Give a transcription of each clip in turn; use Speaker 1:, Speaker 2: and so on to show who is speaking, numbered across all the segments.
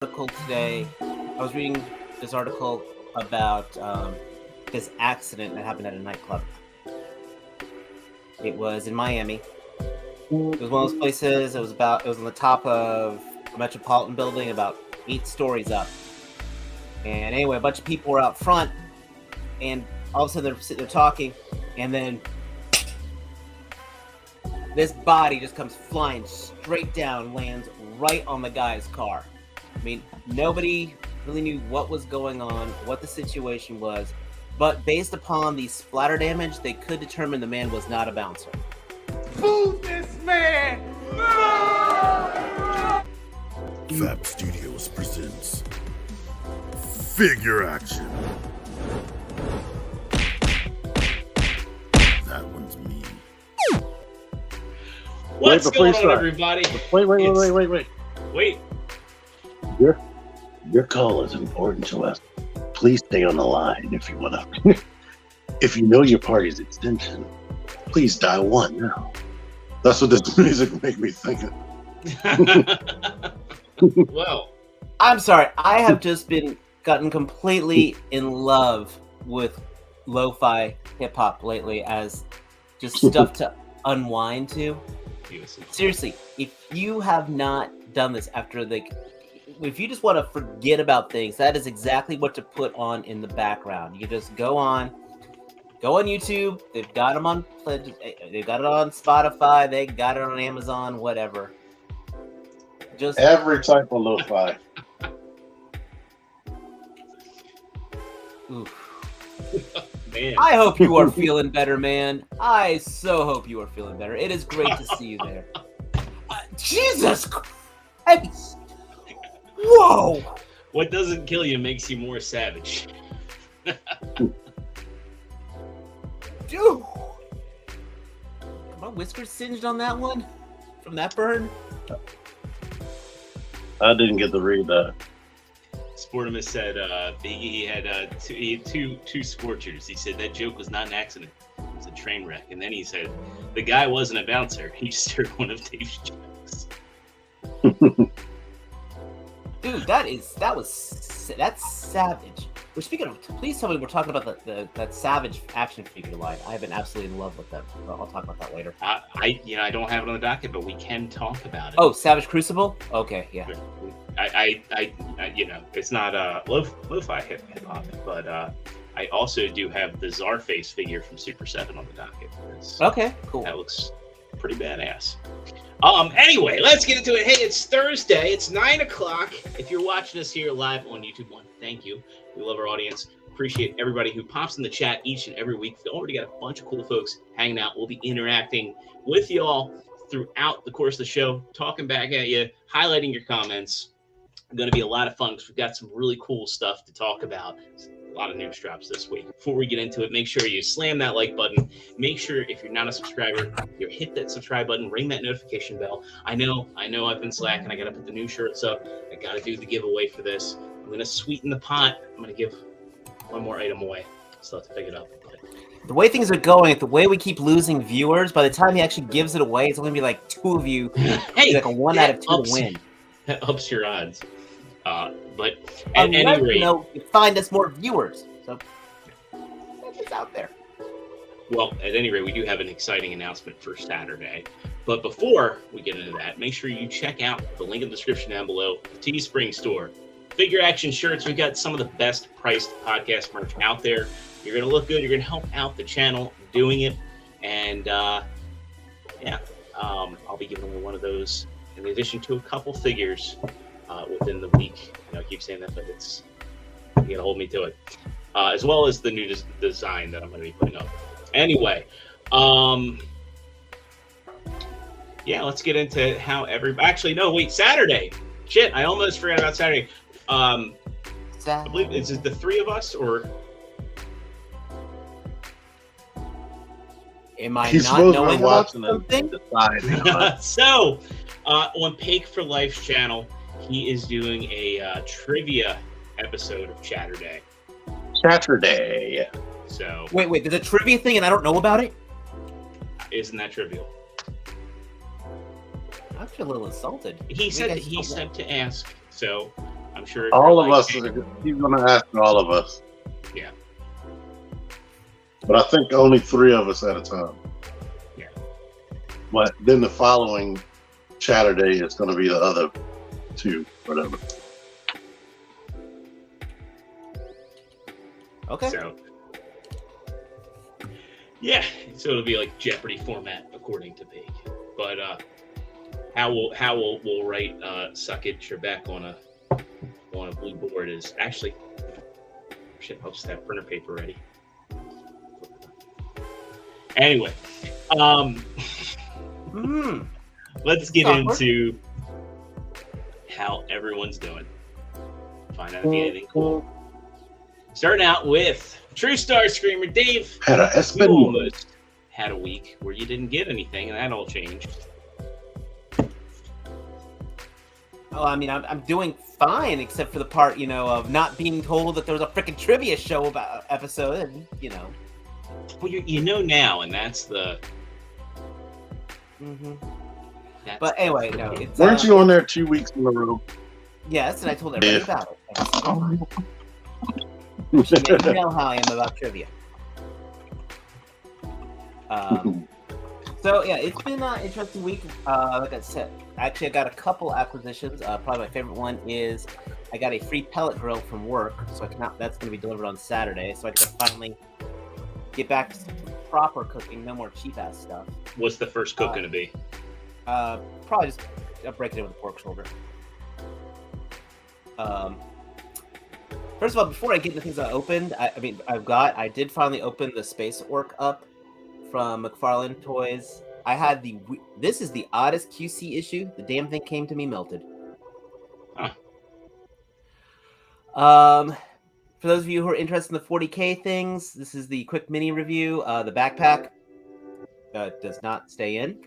Speaker 1: article today. I was reading this article about this accident that happened at a nightclub. It was in Miami. It was one of those places. It was on the top of a metropolitan building, about 8 stories up. And anyway, a bunch of people were out front, and all of a sudden they're sitting there talking, and then this body just comes flying straight down, lands right on the guy's car. I mean, nobody really knew what was going on, what the situation was, but based upon the splatter damage, they could determine the man was not a bouncer.
Speaker 2: Move this man!
Speaker 3: Fab Studios presents Figure Action. That one's me.
Speaker 4: What's going on, everybody?
Speaker 5: Wait. Your call is important to us. Please stay on the line if you want to. If you know your party's extension, please dial 1 now. That's what this music made me think of.
Speaker 4: Well,
Speaker 1: I'm sorry. I have just gotten completely in love with lo-fi hip-hop lately as just stuff to unwind to. Seriously, if you have not done this if you just want to forget about things, that is exactly what to put on in the background. You just go on YouTube. They've got it on Spotify. They got it on Amazon, whatever. Just
Speaker 5: Every type of lo-fi.
Speaker 4: man.
Speaker 1: I hope you are feeling better, man. I so hope you are feeling better. It is great to see you there. Jesus Christ! Whoa!
Speaker 4: What doesn't kill you makes you more savage.
Speaker 1: Dude! My whiskers singed on that one? From that burn?
Speaker 5: I didn't get to read that.
Speaker 4: Sportimus said he had two scorchers. He said that joke was not an accident. It was a train wreck. And then he said the guy wasn't a bouncer. He just heard one of Dave's jokes.
Speaker 1: Dude, that's savage. We're speaking of. Please tell me we're talking about that Savage action figure line. I have been absolutely in love with them. I'll talk about that later.
Speaker 4: I don't have it on the docket, but we can talk about it.
Speaker 1: Oh, Savage Crucible. Okay, yeah.
Speaker 4: I it's not lo-fi hip hop, but I also do have the Czarface figure from Super 7 on the docket.
Speaker 1: Okay, cool.
Speaker 4: That looks pretty badass. Anyway, let's get into it. Hey, it's Thursday. It's 9:00. If you're watching us here live on YouTube, thank you. We love our audience. Appreciate everybody who pops in the chat each and every week. We already got a bunch of cool folks hanging out. We'll be interacting with y'all throughout the course of the show, talking back at you, highlighting your comments. It's going to be a lot of fun because we've got some really cool stuff to talk about. A lot of news drops this week. Before we get into it, make sure you slam that like button. Make sure if you're not a subscriber, you hit that subscribe button, ring that notification bell. I know I've been slacking. I got to put the new shirts up. I got to do the giveaway for this. I'm going to sweeten the pot. I'm going to give one more item away. Still have to pick it up.
Speaker 1: The way things are going, the way we keep losing viewers, by the time he actually gives it away, it's only going to be like 2 of you.
Speaker 4: Hey,
Speaker 1: like a 1 out of 2 to win.
Speaker 4: That ups your odds. But at any rate,
Speaker 1: you find us more viewers. So it's out there.
Speaker 4: Well, at any rate, we do have an exciting announcement for Saturday. But before we get into that, make sure you check out the link in the description down below, the Teespring store. Figure Action shirts. We've got some of the best priced podcast merch out there. You're going to look good. You're going to help out the channel doing it. And I'll be giving away one of those in addition to a couple figures within the week. I keep saying that, but you got to hold me to it. As well as the new design that I'm going to be putting up. Anyway, let's get into how everybody. Actually, no, wait, Saturday. Shit, I almost forgot about Saturday. I believe is it the 3 of us or?
Speaker 1: Am I not knowing about something?
Speaker 4: So, on Pake for Life's channel, he is doing a trivia episode of Chatterday.
Speaker 5: Saturday.
Speaker 4: So
Speaker 1: wait, there's a trivia thing and I don't know about it?
Speaker 4: Isn't that trivial?
Speaker 1: I feel a little insulted.
Speaker 4: He said that he sent to ask, so I'm sure
Speaker 5: all of us. He's going to ask all of us.
Speaker 4: Yeah.
Speaker 5: But I think only 3 of us at a time.
Speaker 4: Yeah.
Speaker 5: But then the following Saturday is going to be the other 2, whatever.
Speaker 1: Okay.
Speaker 4: So, yeah, so it'll be like Jeopardy format according to Pig. But how we'll write "Suck It, Trebek" on a blue board is actually shit. I'll just have printer paper ready. Anyway, let's get into how everyone's doing. Find out if you have anything cool. Starting out with Trustarscreamer. Dave, you almost had a week where you didn't get anything, and that all changed.
Speaker 1: Oh, I mean, I'm doing fine, except for the part, you know, of not being told that there was a freaking trivia show about episode, and, you know.
Speaker 4: Well, you know now, and that's the...
Speaker 1: But anyway, no. It's,
Speaker 5: weren't you on there 2 weeks in a row?
Speaker 1: Yes, and I told everybody about it. You know how I am about trivia. So yeah, it's been an interesting week. Like I said, actually I got a couple acquisitions. Probably my favorite one is I got a free pellet grill from work, so that's going to be delivered on Saturday. So I can finally get back to some proper cooking, no more cheap ass stuff.
Speaker 4: What's the first cook going to be?
Speaker 1: Probably just break it in with a pork shoulder. First of all, before I get into things I opened, I did finally open the Space Orc up from Mcfarland Toys. I had this is the oddest QC issue. The damn thing came to me melted.
Speaker 4: Huh.
Speaker 1: For those of you who are interested in the 40K things, this is the quick mini review. The backpack does not stay in.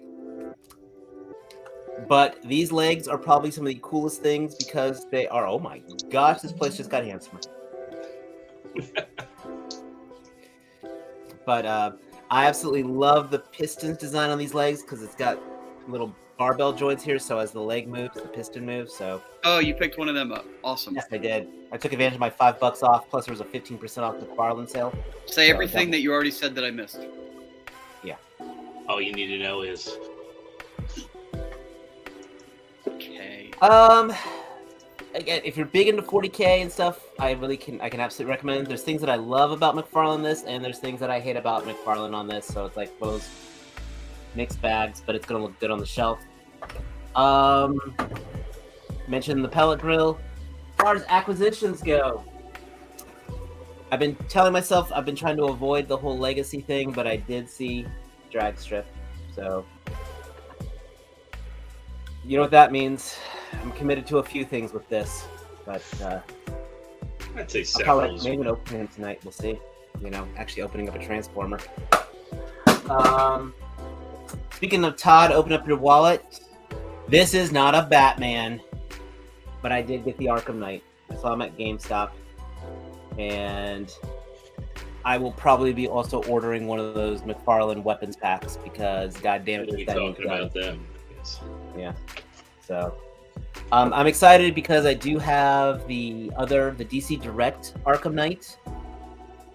Speaker 1: But these legs are probably some of the coolest things because they are, oh my gosh, this place just got handsomer. But I absolutely love the pistons design on these legs because it's got little barbell joints here, so as the leg moves, the piston moves. So.
Speaker 6: Oh, you picked one of them up. Awesome.
Speaker 1: Yes, I did. I took advantage of my $5 off, plus there was a 15% off the Mcfarland sale.
Speaker 6: Say everything that you already said that I missed.
Speaker 1: Yeah.
Speaker 4: All you need to know is...
Speaker 6: Okay.
Speaker 1: Again, if you're big into 40K and stuff, I can absolutely recommend. There's things that I love about Mcfarland on this, and there's things that I hate about Mcfarland on this. So it's like one of those mixed bags, but it's gonna look good on the shelf. Mentioned the pellet grill. As far as acquisitions go, I've been telling myself I've been trying to avoid the whole legacy thing, but I did see drag strip, so you know what that means. I'm committed to a few things with this, but
Speaker 4: I'd say
Speaker 1: I'll probably maybe open him tonight. We'll see. You know, actually opening up a Transformer. Speaking of Todd, open up your wallet. This is not a Batman, but I did get the Arkham Knight. I saw him at GameStop, and I will probably be also ordering one of those Mcfarland weapons packs because, goddamn it,
Speaker 4: we're talking about them. Yes.
Speaker 1: Yeah. So, I'm excited because I do have the DC Direct Arkham Knight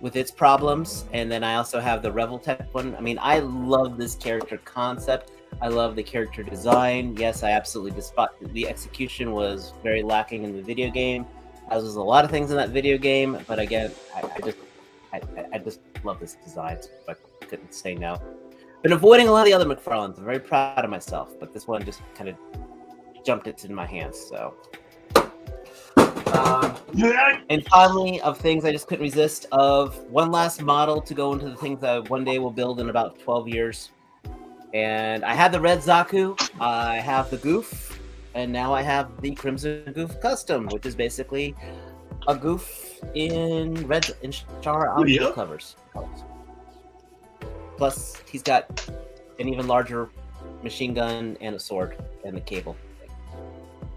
Speaker 1: with its problems, and then I also have the Revoltech one. I mean, I love this character concept. I love the character design. Yes, I absolutely despise the execution was very lacking in the video game, as was a lot of things in that video game. But again, I just love this design, so I couldn't say no. Been avoiding a lot of the other Mcfarlands. I'm very proud of myself, but this one just kind of jumped it in my hands. So, and finally, of things I just couldn't resist, of one last model to go into the things that one day will build in about 12 years. And I had the red Zaku, I have the Goof, and now I have the Crimson Goof Custom, which is basically a Goof in red in Char Arundel covers. Plus, he's got an even larger machine gun and a sword and the cable.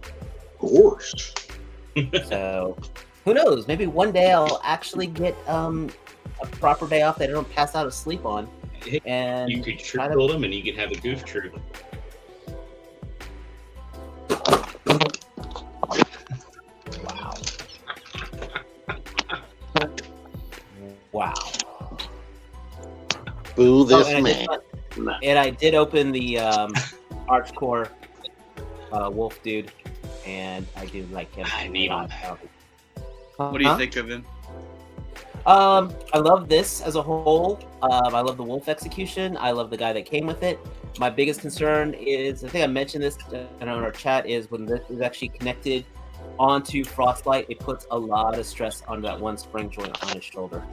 Speaker 5: Of course.
Speaker 1: So, who knows? Maybe one day I'll actually get a proper day off that I don't pass out of sleep on. And
Speaker 4: you could troop build them, and you could have a Goof troop.
Speaker 1: Wow. Wow.
Speaker 5: Boo this
Speaker 1: and
Speaker 5: man.
Speaker 1: I did open the Archcore Wolf dude, and I do like him.
Speaker 4: I need him.
Speaker 6: What do you think of him?
Speaker 1: I love this as a whole. I love the wolf execution. I love the guy that came with it. My biggest concern is, I think I mentioned this in our chat, is when this is actually connected onto Frostlight, it puts a lot of stress on that one spring joint on his shoulder.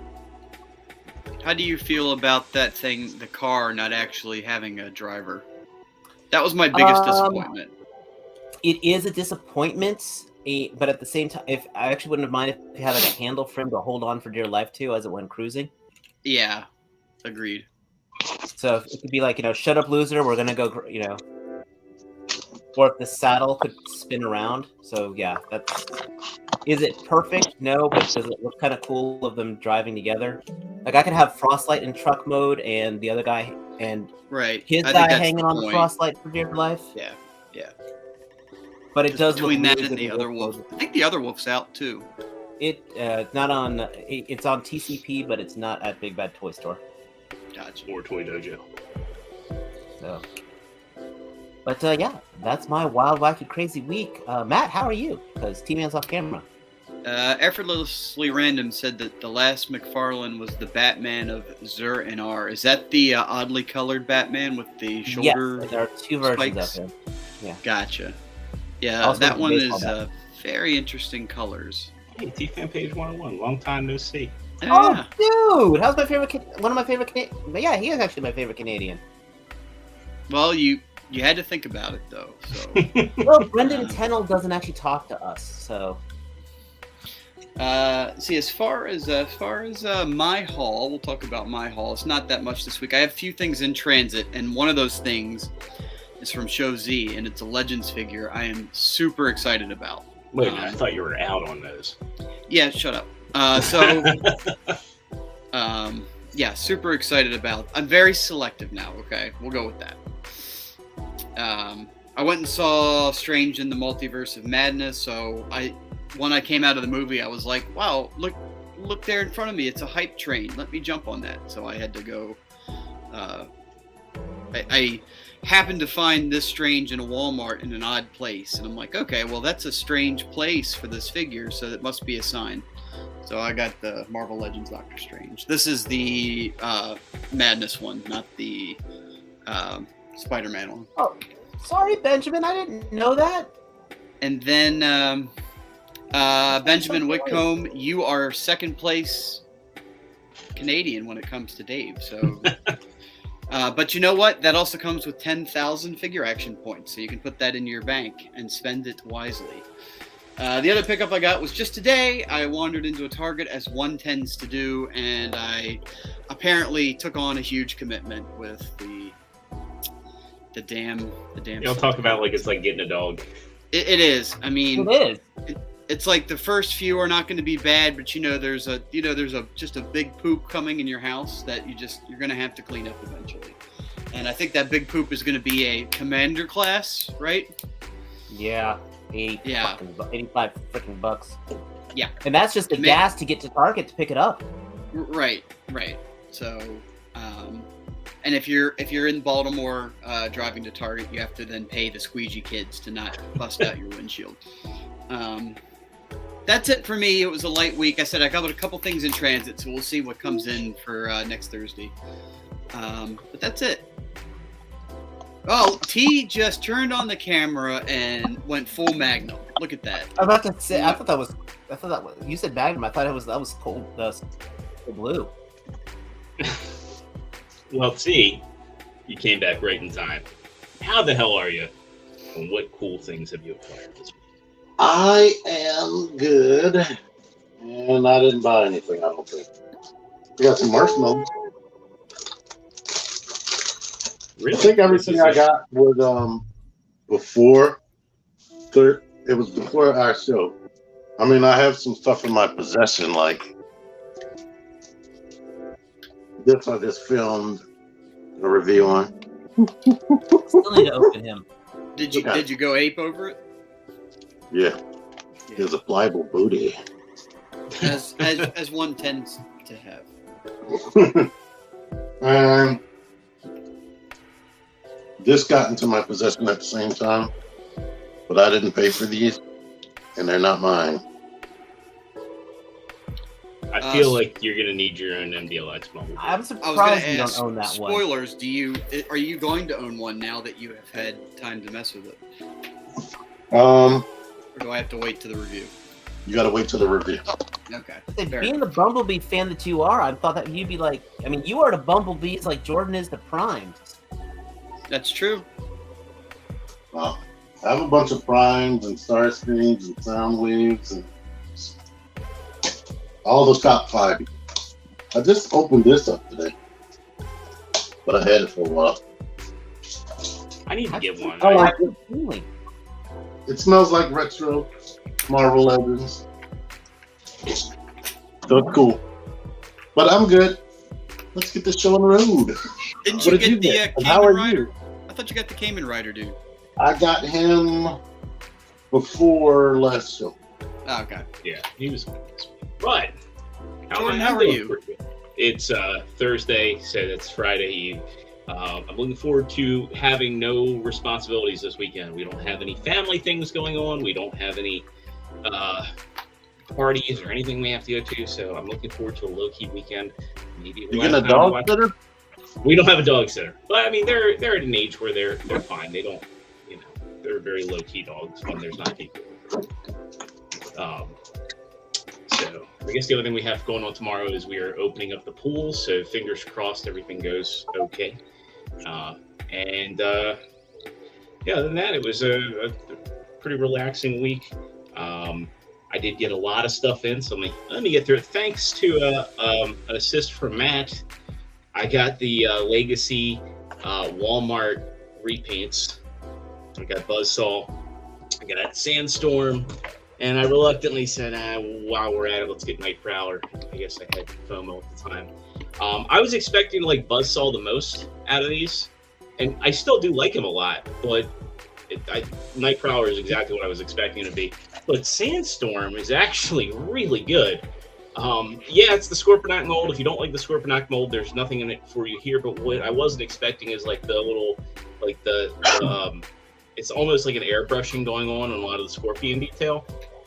Speaker 6: How do you feel about that thing, the car not actually having a driver? That was my biggest disappointment.
Speaker 1: It is a disappointment, but at the same time, if I actually wouldn't have minded if you had like a handle for him to hold on for dear life to as it went cruising.
Speaker 6: Yeah, agreed.
Speaker 1: So it could be like, shut up, loser. We're gonna go, or if the saddle could spin around. So yeah, is it perfect? No, but does it look kind of cool of them driving together? Like I could have Frostlight in truck mode and the other guy and his guy hanging on the Frostlight for dear life.
Speaker 6: Yeah.
Speaker 1: But it does
Speaker 6: between
Speaker 1: look
Speaker 6: that and the other wolf. I think the other wolf's out too.
Speaker 1: Not on. It's on TCP, but it's not at Big Bad Toy Store.
Speaker 6: Gotcha.
Speaker 4: Or Toy Dojo.
Speaker 1: So, but yeah, that's my wild, wacky, crazy week. Matt, how are you? Because T-Man's off camera.
Speaker 6: Effortlessly Random said that the last Mcfarland was the Batman of Zur and R. Is that the oddly colored Batman with the shoulder?
Speaker 1: Yes, there are two versions
Speaker 6: spikes?
Speaker 1: of him. Yeah.
Speaker 6: Gotcha. Yeah,
Speaker 1: Also
Speaker 6: that one is
Speaker 1: baseball
Speaker 6: very interesting colors.
Speaker 4: Hey, T-Fan Page 101. Long time no see.
Speaker 1: Oh, dude! How's my favorite? One of my favorite Canadian. Yeah, he is actually my favorite Canadian.
Speaker 6: Well, you had to think about it though. So.
Speaker 1: Well, Brendan Tennell doesn't actually talk to us, so.
Speaker 6: See, as far as my haul, we'll talk about my haul. It's not that much this week. I have a few things in transit, and one of those things is from Show Z, and it's a Legends figure I am super excited about.
Speaker 4: Wait a minute, I thought you were out on those.
Speaker 6: Yeah, shut up. Yeah, super excited about. I'm very selective now. Okay, we'll go with that. I went and saw Strange in the Multiverse of Madness. So when I came out of the movie, I was like, wow, look there in front of me. It's a hype train. Let me jump on that. So I had to go. I happened to find this Strange in a Walmart in an odd place, and I'm like, okay, well that's a strange place for this figure, so that must be a sign. So I got the Marvel Legends Doctor Strange. This is the Madness one, not the Spider-Man one.
Speaker 1: Oh, sorry, Benjamin, I didn't know that.
Speaker 6: And then Benjamin Whitcomb, you are second place Canadian when it comes to Dave. So, but you know what? That also comes with 10,000 figure action points, so you can put that in your bank and spend it wisely. The other pickup I got was just today. I wandered into a Target, as one tends to do, and I apparently took on a huge commitment with the damn.
Speaker 4: You'll talk about like it's like getting a dog.
Speaker 6: It is. I mean,
Speaker 1: it is.
Speaker 6: It's like the first few are not going to be bad, but there's just a big poop coming in your house that you're going to have to clean up eventually. And I think that big poop is going to be a commander class, right?
Speaker 1: Yeah. 85 freaking bucks.
Speaker 6: Yeah.
Speaker 1: And that's just the gas to get to Target to pick it up.
Speaker 6: Right. So, and if you're in Baltimore driving to Target, you have to then pay the squeegee kids to not bust out your windshield. That's it for me. It was a light week. I said I got a couple things in transit, so we'll see what comes in for next Thursday. But that's it. Oh, T just turned on the camera and went full Magnum. Look at that.
Speaker 1: I'm about to say, I thought that was. You said Magnum. I thought that was cold. Blue.
Speaker 4: Well, T, you came back right in time. How the hell are you? And what cool things have you acquired this week?
Speaker 5: I am good, and I didn't buy anything, I don't think. I got some marshmallows.
Speaker 4: Really?
Speaker 5: I think everything I got was before our show. I mean, I have some stuff in my possession, like this I just filmed a review on.
Speaker 1: Still need to open him.
Speaker 6: Did you go ape over it?
Speaker 5: Yeah. There's a pliable booty.
Speaker 6: As one tends to have.
Speaker 5: And this got into my possession at the same time, but I didn't pay for these, and they're not mine.
Speaker 4: I feel like you're gonna need your own MDLX Bumblebee.
Speaker 1: I'm
Speaker 6: I was going
Speaker 1: surprised
Speaker 6: to
Speaker 1: you
Speaker 6: ask,
Speaker 1: don't own that one.
Speaker 6: spoilers, are you going to own one now that you have had time to mess with it? Or do I have to wait to the review?
Speaker 5: You gotta wait till the review.
Speaker 6: Okay.
Speaker 1: Hey,
Speaker 6: fair
Speaker 1: being
Speaker 6: enough.
Speaker 1: the Bumblebee fan that you are, I thought that you'd be like, I mean, you are the Bumblebees like Jordan is the Prime.
Speaker 6: That's true.
Speaker 5: I have a bunch of primes and star screens and sound waves and all those top 5. I just opened this up today, but I had it for a while.
Speaker 4: I need to get one.
Speaker 5: I like it.
Speaker 1: Feeling.
Speaker 5: It smells like retro Marvel Legends. So it's cool. But I'm good. Let's get this show on the road.
Speaker 6: Didn't
Speaker 5: What
Speaker 6: you
Speaker 5: did
Speaker 6: get
Speaker 5: you
Speaker 6: the
Speaker 5: get? And
Speaker 6: Cayman
Speaker 5: how are
Speaker 6: Rider?
Speaker 5: you?
Speaker 6: I thought you got the Cayman Rider, dude.
Speaker 5: I got him before last show.
Speaker 6: Oh, okay.
Speaker 4: Yeah, he was. But
Speaker 6: Jordan, how are you?
Speaker 4: It's Thursday, so it's Friday Eve. I'm looking forward to having no responsibilities this weekend. We don't have any family things going on. We don't have any parties or anything we have to go to. So I'm looking forward to a low-key weekend. Maybe
Speaker 5: You getting a dog sitter?
Speaker 4: We don't have a dog sitter, but I mean they're at an age where they're fine. They don't, they're very low-key dogs when there's not people. So I guess the other thing we have going on tomorrow is we are opening up the pool. So fingers crossed everything goes okay. Yeah, other than that, it was a pretty relaxing week. I did get a lot of stuff in, so let me get through it. Thanks to an assist from Matt, I got the Legacy Walmart repaints. I got Buzzsaw, I got Sandstorm, and I reluctantly said, while we're at it, let's get Night Prowler. I guess I had FOMO at the time. I was expecting to like Buzzsaw the most out of these, and I still do like him a lot, but Night Prowler is exactly what I was expecting to be. But Sandstorm is actually really good. Yeah, it's the Scorponok mold. If you don't like the Scorponok mold, there's nothing in it for you here. But what I wasn't expecting is like the little, like it's almost like an airbrushing going on a lot of the Scorpion detail.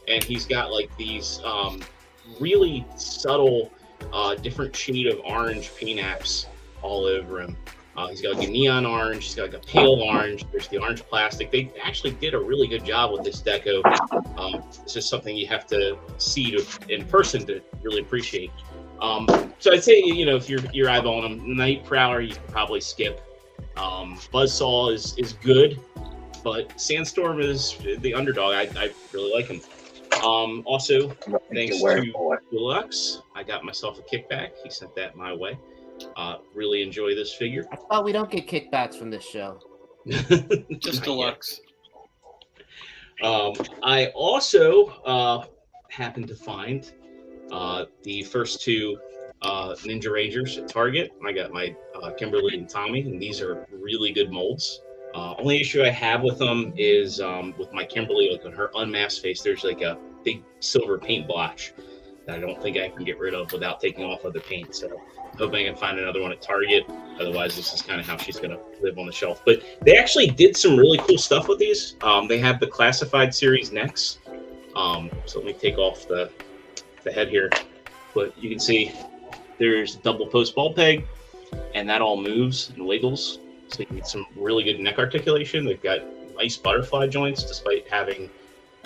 Speaker 4: And he's got like these really subtle, different shade of orange paint apps all over him. He's got like a neon orange, he's got like a pale orange, there's the orange plastic. They actually did a really good job with this deco. It's just something you have to see in person to really appreciate. So I'd say, if you're eyeballing him, Night Prowler you can probably skip. Buzzsaw is good, but Sandstorm is the underdog. I really like him. Also, thanks to Deluxe, I got myself a kickback. He sent that my way. Really enjoy this figure.
Speaker 1: I thought we don't get kickbacks from this show.
Speaker 6: Just Deluxe.
Speaker 4: I also happened to find the first 2 Ninja Rangers at Target. I got my Kimberly and Tommy, and these are really good molds. Only issue I have with them is with my Kimberly, like on her unmasked face, there's like a big silver paint blotch that I don't think I can get rid of without taking off other paint. So I'm hoping I can find another one at Target. Otherwise, this is kind of how she's going to live on the shelf. But they actually did some really cool stuff with these. They have the Classified Series necks. So let me take off the head here. But you can see there's double post ball peg, and that all moves and wiggles. So you can get some really good neck articulation. They've got nice butterfly joints despite having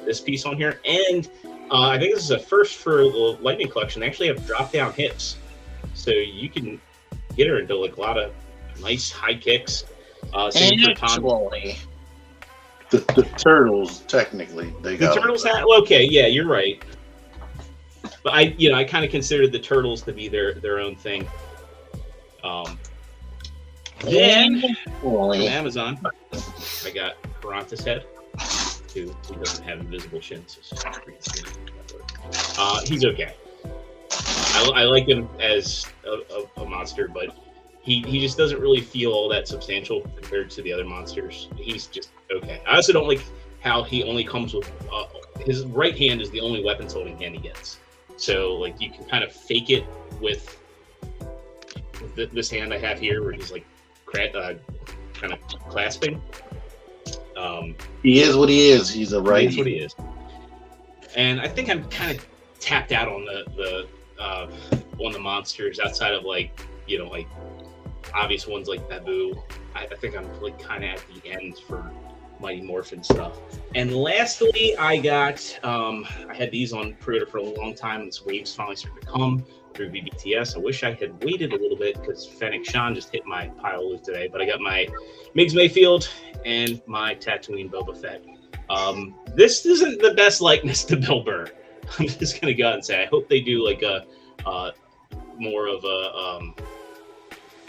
Speaker 4: this piece on here. And I think this is a first for the Lightning Collection. They actually have drop-down hips. So you can get her into like a lot of nice high kicks.
Speaker 5: Actually, the Turtles, technically, they got...
Speaker 4: The Turtles have... Okay, yeah, you're right. But I kind of considered the Turtles to be their own thing. Then from Amazon, I got Karanta's head, who doesn't have invisible shins. He's okay. I like him as a monster, but he just doesn't really feel all that substantial compared to the other monsters. He's just okay. I also don't like how he only comes with his right hand is the only weapons holding hand he gets. So like you can kind of fake it with this hand I have here, where he's like kind of clasping.
Speaker 5: He is what he is. He's a righty.
Speaker 4: That's what he is. And I think I'm kind of tapped out on the monsters outside of like obvious ones like Babu. I think I'm like kind of at the end for Mighty Morphin stuff. And lastly, I got I had these on pre-order for a long time. This wave's finally starting to come through BBTS. I wish I had waited a little bit because Fennec Shan just hit my pile of loot today. But I got my Migs Mayfield and my Tatooine Boba Fett. This isn't the best likeness to Bill Burr. I'm just gonna go out and say I hope they do like a more of a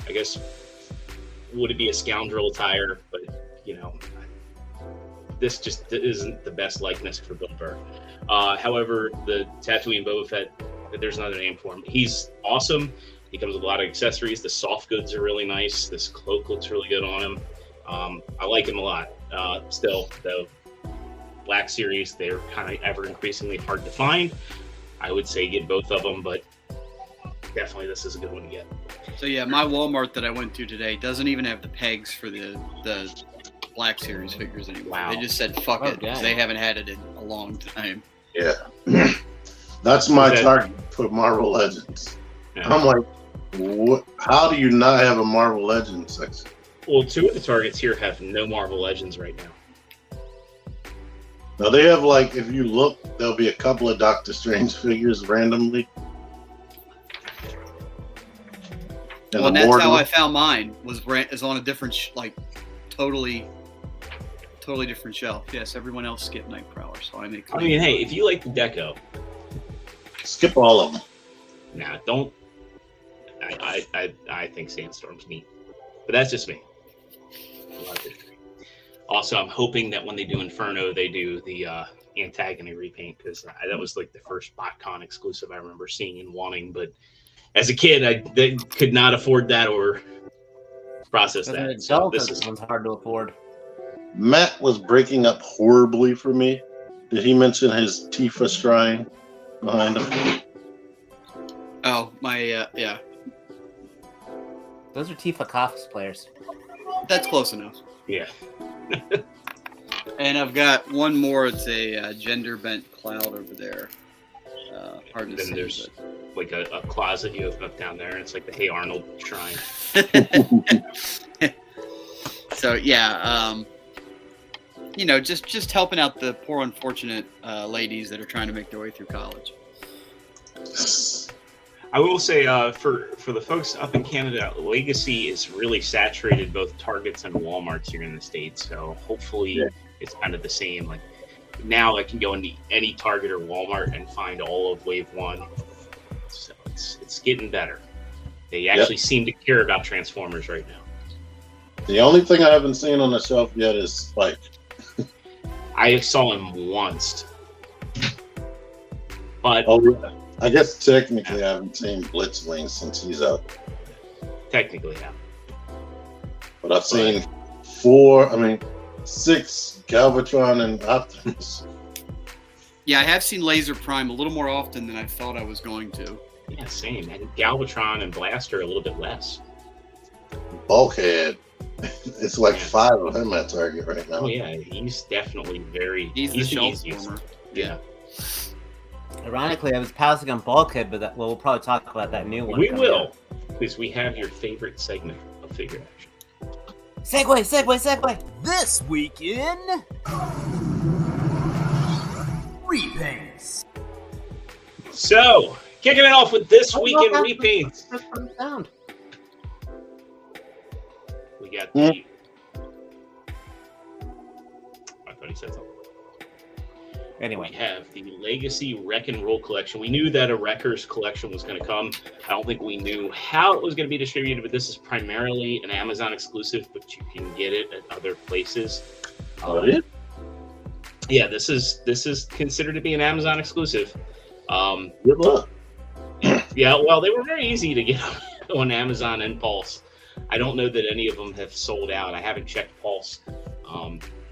Speaker 4: I guess would it be a scoundrel attire, but this just isn't the best likeness for Bill Burr. However, the Tatooine Boba Fett, there's another name for him. He's awesome. He comes with a lot of accessories. The soft goods are really nice. This cloak looks really good on him. I like him a lot. Still, though, Black Series, they're kind of ever increasingly hard to find. I would say get both of them, but definitely this is a good one to get.
Speaker 6: So yeah, my Walmart that I went to today doesn't even have the pegs for the Black Series figures anymore. Wow. They just said fuck it because they haven't had it in a long time.
Speaker 5: Yeah. That's my target for Marvel Legends. Yeah. I'm like, what? How do you not have a Marvel Legends section?
Speaker 4: Well, two of the targets here have no Marvel Legends right now.
Speaker 5: Now they have like, if you look, there'll be a couple of Doctor Strange figures randomly.
Speaker 6: Well, and that's how I found mine. Is on a different totally different shelf. Yes, everyone else skipped Night Prowler, so I make.
Speaker 4: I mean, hey, if you like the deco,
Speaker 5: skip all of them.
Speaker 4: Nah, don't. I think Sandstorm's neat, but that's just me. Also, I'm hoping that when they do Inferno, they do the Antagonist repaint, because that was like the first BotCon exclusive I remember seeing and wanting. But as a kid, I could not afford that or process that.
Speaker 1: So this one's hard to afford.
Speaker 5: Matt was breaking up horribly for me. Did he mention his Tifa shrine behind him?
Speaker 6: Oh, my, yeah.
Speaker 1: Those are Tifa cosplayers.
Speaker 6: That's close enough.
Speaker 4: Yeah.
Speaker 6: And I've got one more. It's a gender-bent cloud over there. Hard to
Speaker 4: then
Speaker 6: see.
Speaker 4: There's like a closet you open up down there, and it's like the Hey Arnold shrine.
Speaker 6: So, yeah, just helping out the poor, unfortunate ladies that are trying to make their way through college.
Speaker 4: I will say, for the folks up in Canada, Legacy is really saturated both Targets and Walmarts here in the States. So hopefully it's kind of the same. Like now I can go into any Target or Walmart and find all of Wave 1. So it's getting better. They actually seem to care about Transformers right now.
Speaker 5: The only thing I haven't seen on the shelf yet is Spike.
Speaker 4: I saw him once. But
Speaker 5: I guess technically I haven't seen Blitzwing since he's out.
Speaker 4: Technically, yeah.
Speaker 5: But I've seen 6 Galvatron and Optimus.
Speaker 6: Yeah, I have seen Laser Prime a little more often than I thought I was going to.
Speaker 4: Yeah, same. And Galvatron and Blaster a little bit less.
Speaker 5: Bulkhead. It's like 5 of him at Target right now.
Speaker 4: Oh yeah, he's definitely
Speaker 6: He's the easiest.
Speaker 4: Yeah.
Speaker 1: Ironically, I was passing on Bulkhead, but we'll probably talk about that new one.
Speaker 4: We will, because we have your favorite segment of figure action.
Speaker 1: Segue.
Speaker 2: This week in repaints.
Speaker 4: So, kicking it off with this week in repaints. We got the. I thought he said something.
Speaker 1: Anyway,
Speaker 4: we have the Legacy Wreck and Roll collection. We knew that a Wreckers collection was going to come. I don't think we knew how it was going to be distributed, but this is primarily an Amazon exclusive, but you can get it at other places. Yeah, this is considered to be an Amazon exclusive.
Speaker 5: Good luck.
Speaker 4: Yeah, well, they were very easy to get on Amazon and Pulse. I don't know that any of them have sold out. I haven't checked Pulse.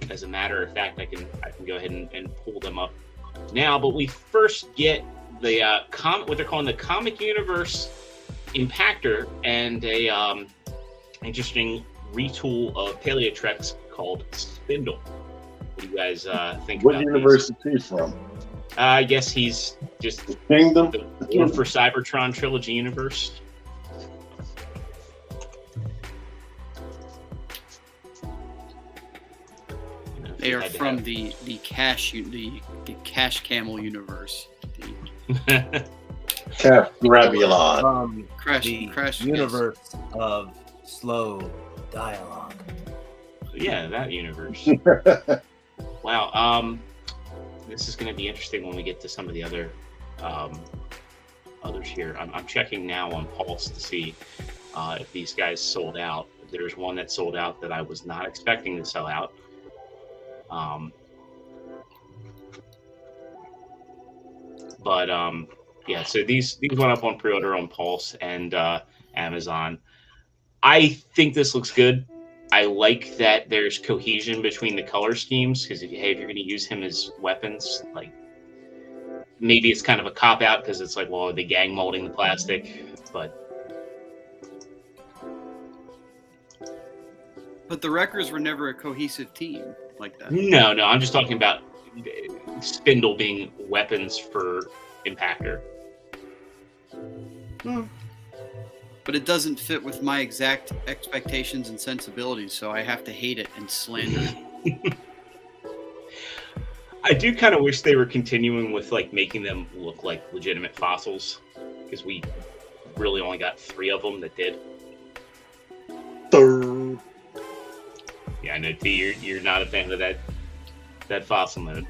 Speaker 4: As a matter of fact, I can go ahead and pull them up now. But we first get the what they're calling the Comic Universe Impactor and a interesting retool of Paleotrex called Spindle. What do you guys think
Speaker 5: What
Speaker 4: about
Speaker 5: universe is he from?
Speaker 4: I guess he's just
Speaker 5: The Kingdom?
Speaker 4: the War for Cybertron trilogy universe.
Speaker 6: They are from the cash camel universe.
Speaker 5: Ravulon.
Speaker 6: Crash
Speaker 1: universe of slow dialogue.
Speaker 4: Yeah, that universe. Wow. This is going to be interesting when we get to some of the other others here. I'm checking now on Pulse to see if these guys sold out. There's one that sold out that I was not expecting to sell out. Yeah, so these went up on pre-order on Pulse and Amazon. I think this looks good. I like that there's cohesion between the color schemes, because if you're going to use him as weapons, like maybe it's kind of a cop out because it's like, well, are they gang molding the plastic? But
Speaker 6: the Wreckers were never a cohesive team like that.
Speaker 4: No, I'm just talking about Spindle being weapons for Impactor.
Speaker 6: But it doesn't fit with my exact expectations and sensibilities, so I have to hate it and slander it.
Speaker 4: I do kind of wish they were continuing with like making them look like legitimate fossils, because we really only got 3 of them that did. Yeah, I know, T, you're not a fan of that fossil mode.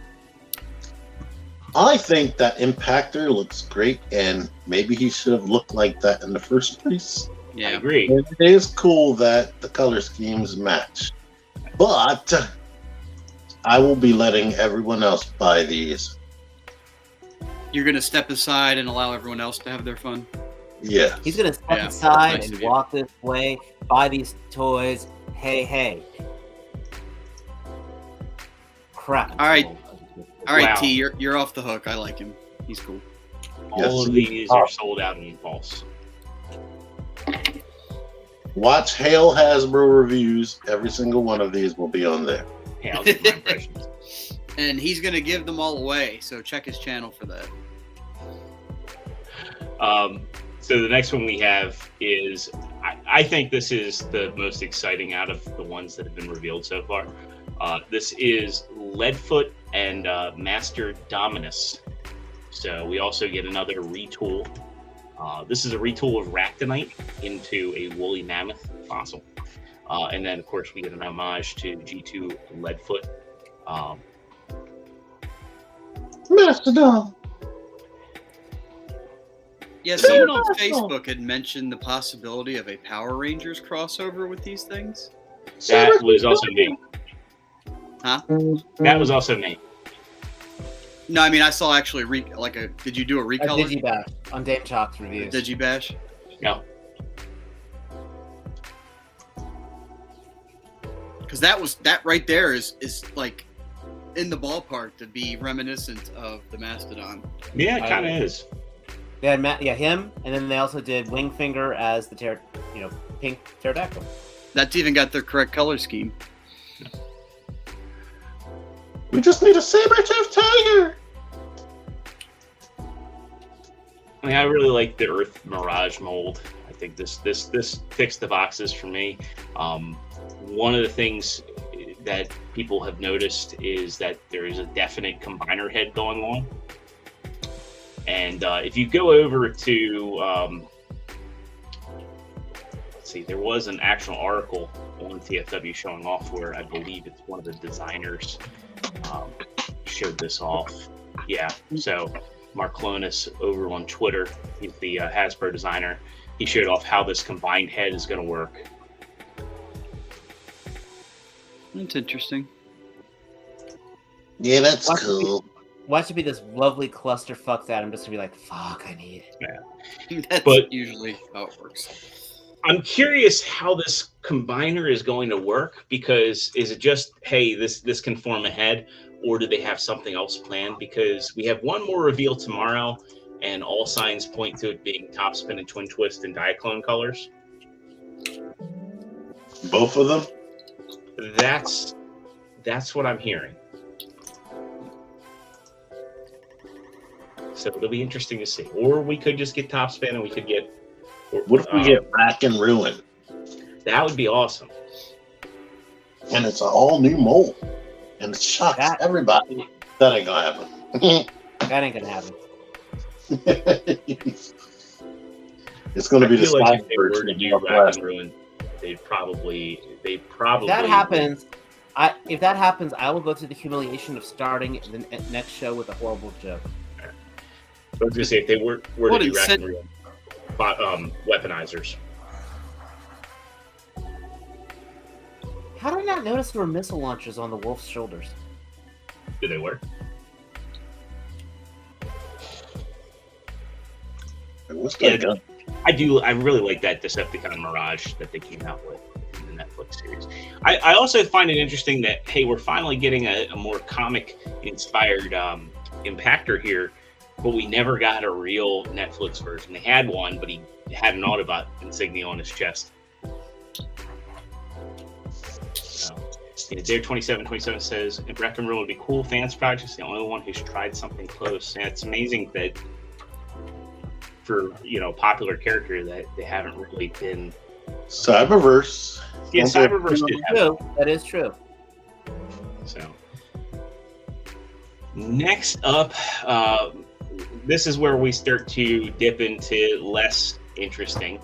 Speaker 5: I think that Impactor looks great, and maybe he should have looked like that in the first place.
Speaker 6: Yeah,
Speaker 4: I agree.
Speaker 5: And it is cool that the color schemes match, but I will be letting everyone else buy these.
Speaker 6: You're gonna step aside and allow everyone else to have their fun.
Speaker 5: Yeah,
Speaker 1: He's gonna step
Speaker 6: Yeah,
Speaker 1: aside
Speaker 6: that's nice
Speaker 1: and
Speaker 6: of you.
Speaker 1: walk this way, buy these toys. Hey. Crap.
Speaker 6: All right. All right,
Speaker 4: Wow.
Speaker 6: T, you're off the hook. I like him. He's cool.
Speaker 4: All of these are sold out in Pulse.
Speaker 5: watch Hail Hasbro reviews. Every single one of these will be on there.
Speaker 4: Hey, I'll give my impressions.
Speaker 6: And he's gonna give them all away, so check his channel for that.
Speaker 4: So the next one we have is, I think this is the most exciting out of the ones that have been revealed so far. This is Leadfoot and Master Dominus. So we also get another retool. This is a retool of Ractonite into a woolly mammoth fossil. And then, of course, we get an homage to G2 Leadfoot.
Speaker 5: Mastodon.
Speaker 6: Yeah, someone on Facebook had mentioned the possibility of a Power Rangers crossover with these things.
Speaker 4: That was also me.
Speaker 6: Huh?
Speaker 4: That was also me.
Speaker 6: No, I mean I saw actually did you do a
Speaker 1: A
Speaker 6: recolor?
Speaker 1: Digibash on Dame Chalk's reviews.
Speaker 6: Digibash?
Speaker 4: No.
Speaker 6: Because that right there is like in the ballpark to be reminiscent of the Mastodon.
Speaker 4: Yeah, it kind of is.
Speaker 1: They had him, and then they also did Wingfinger as the pink pterodactyl.
Speaker 6: That's even got their correct color scheme.
Speaker 5: We just need a saber-toothed tiger.
Speaker 4: I mean, I really like the Earth Mirage mold. I think this ticks the boxes for me. One of the things that people have noticed is that there is a definite combiner head going on. And if you go over to, let's see, there was an actual article on TFW showing off where I believe it's one of the designers showed this off. Yeah, so Mark Clonis over on Twitter, he's the Hasbro designer. He showed off how this combined head is going to work.
Speaker 6: That's interesting.
Speaker 5: Yeah, that's
Speaker 1: Watch
Speaker 5: cool.
Speaker 1: Watch it be this lovely clusterfuck that I'm just gonna be like, fuck, I need it.
Speaker 6: That's
Speaker 4: But-
Speaker 6: usually how it works.
Speaker 4: I'm curious how this combiner is going to work, because is it just, hey, this can form a head, or do they have something else planned? Because we have one more reveal tomorrow, and all signs point to it being top spin and twin twist and Diaclone colors.
Speaker 5: Both of them?
Speaker 4: That's what I'm hearing. So it'll be interesting to see. Or we could just get top spin and we could get...
Speaker 5: What if we get Rack and Ruin?
Speaker 4: That would be awesome.
Speaker 5: And it's an all-new mold. And it shocks everybody. That ain't gonna happen.
Speaker 1: That ain't gonna happen.
Speaker 5: It's gonna be the
Speaker 4: like if
Speaker 5: Sky
Speaker 4: they were
Speaker 5: version
Speaker 4: to
Speaker 5: of
Speaker 4: do Rack
Speaker 5: Northwest.
Speaker 4: and Ruin, they'd probably...
Speaker 1: If that happens, I will go through the humiliation of starting the next show with a horrible joke.
Speaker 4: I was gonna say if they were to do Rack and Ruin, weaponizers.
Speaker 1: How did I not notice there were missile launchers on the wolf's shoulders?
Speaker 4: Do they work?
Speaker 5: What's
Speaker 4: Yeah,
Speaker 5: that gun?
Speaker 4: I really like that Decepticon Mirage that they came out with in the Netflix series. I also find it interesting that, hey, we're finally getting a more comic-inspired Impactor here, but we never got a real Netflix version. They had one, but he had an Autobot insignia on his chest. So, Dare 2727 says, Wreck and Roll would be cool. Fans Project's the only one who's tried something close. And it's amazing that for, popular character that they haven't really been...
Speaker 5: Cyberverse.
Speaker 4: Yeah, Cyberverse did have it.
Speaker 1: That is true.
Speaker 4: So, next up, this is where we start to dip into less interesting.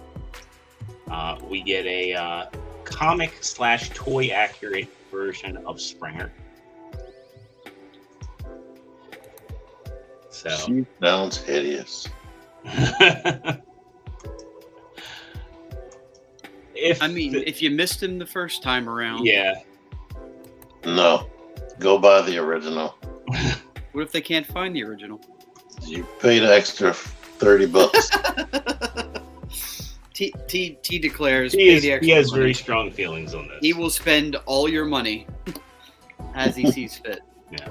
Speaker 4: We get a comic/toy accurate version of Springer. So
Speaker 5: She sounds hideous.
Speaker 6: If you missed him the first time around,
Speaker 4: yeah.
Speaker 5: No. Go buy the original.
Speaker 6: What if they can't find the original?
Speaker 5: You paid an extra $30.
Speaker 6: T declares
Speaker 4: he has very strong feelings on this.
Speaker 6: He will spend all your money as he sees fit.
Speaker 4: Yeah,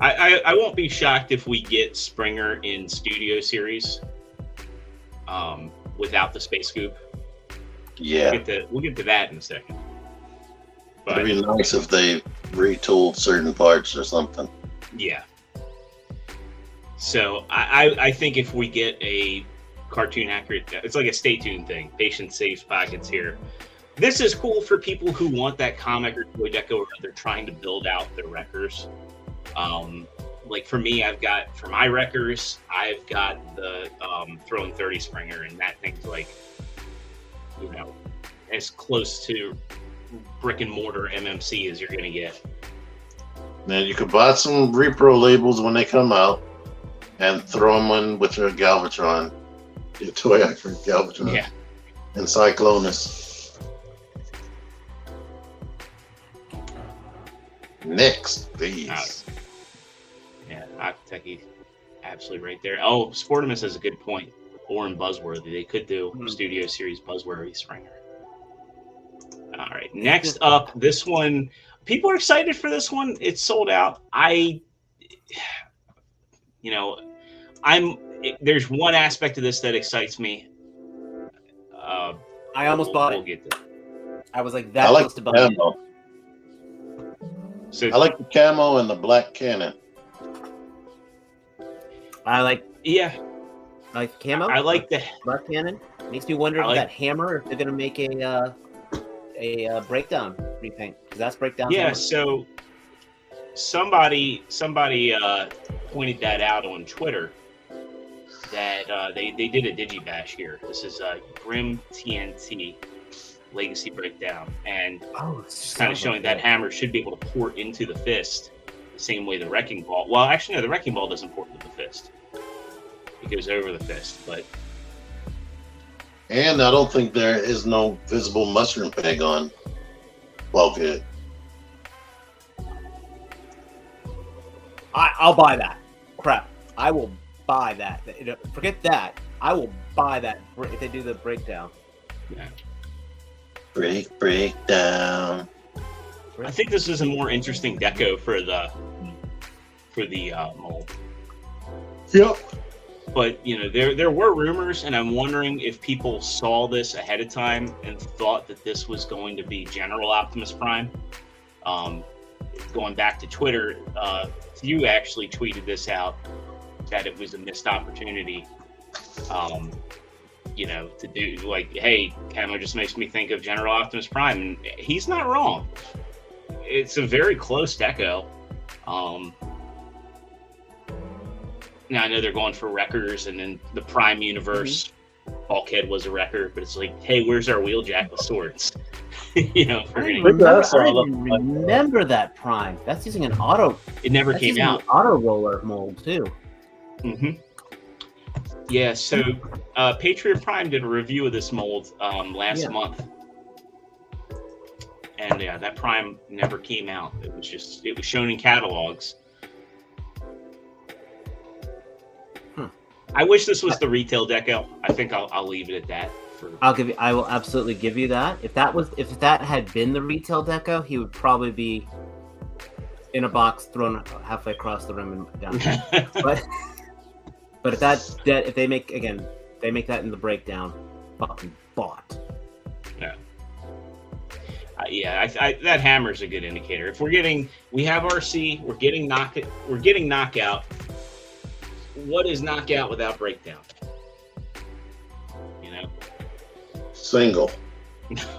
Speaker 4: I won't be shocked if we get Springer in Studio Series, without the Space Scoop.
Speaker 5: Yeah,
Speaker 4: we'll get to that in a second. But,
Speaker 5: it'd be nice if they retooled certain parts or something.
Speaker 4: Yeah. So I think if we get a cartoon accurate, it's like a stay tuned thing. Patience saves pockets here. This is cool for people who want that comic or toy deco where they're trying to build out their wreckers. Like for me, for my wreckers, I've got the Throwing 30 Springer, and that thing's like, as close to brick and mortar MMC as you're gonna get.
Speaker 5: Now you could buy some repro labels when they come out and throw them in with your Galvatron, your toy accurate Galvatron,
Speaker 4: yeah,
Speaker 5: and Cyclonus. Next, please.
Speaker 4: Yeah, Octeki, absolutely right there. Oh, Sportimus has a good point. Or in Buzzworthy, they could do Studio Series Buzzworthy Springer. All right, next up, this one. People are excited for this one. It's sold out. There's one aspect of this that excites me.
Speaker 1: I almost bought it.
Speaker 4: Get there.
Speaker 1: I was like,
Speaker 5: I
Speaker 1: that
Speaker 5: like
Speaker 1: close to
Speaker 5: the
Speaker 1: buying it.
Speaker 5: camo.
Speaker 4: So
Speaker 5: I like the camo and the black cannon.
Speaker 1: I like
Speaker 4: the
Speaker 1: camo.
Speaker 4: I like the
Speaker 1: Black Cannon. Makes me wonder if that hammer, if they're gonna make a breakdown repaint, because that's breakdown.
Speaker 4: Yeah.
Speaker 1: Hammer.
Speaker 4: So somebody pointed that out on Twitter that they did a digibash here. This is Grim TNT Legacy Breakdown, and it's kind of showing that hammer should be able to port into the fist the same way the Wrecking Ball. Well, actually, no, the Wrecking Ball doesn't port into the fist. It goes over the fist, but.
Speaker 5: And I don't think there is no visible mushroom peg on Bulkhead.
Speaker 1: I'll buy that. Crap. I will buy that. Forget that. I will buy that if they do the breakdown.
Speaker 4: Yeah.
Speaker 5: Breakdown.
Speaker 4: I think this is a more interesting deco for the mold.
Speaker 5: Yep.
Speaker 4: But there were rumors, and I'm wondering if people saw this ahead of time and thought that this was going to be General Optimus Prime. Going back to Twitter, you actually tweeted this out that it was a missed opportunity. To do like, hey, Camo just makes me think of General Optimus Prime, and he's not wrong. It's a very close deco. Now I know they're going for wreckers, and in the Prime universe, Bulkhead was a wrecker, but it's like, hey, where's our Wheeljack with swords?
Speaker 1: I remember that Prime. That's using an auto.
Speaker 4: It never came out.
Speaker 1: An auto roller mold too.
Speaker 4: Mm-hmm. Yeah. So, Patriot Prime did a review of this mold last month, and that Prime never came out. It was shown in catalogs. I wish this was the retail deco. I think I'll leave it at that.
Speaker 1: I will absolutely give you that. If that had been the retail deco, he would probably be in a box thrown halfway across the room and down. but if they make that in the breakdown, fucking bought.
Speaker 4: Yeah. That hammer's a good indicator. If we have RC, we're getting knockout. What is knockout without breakdown?
Speaker 5: Single.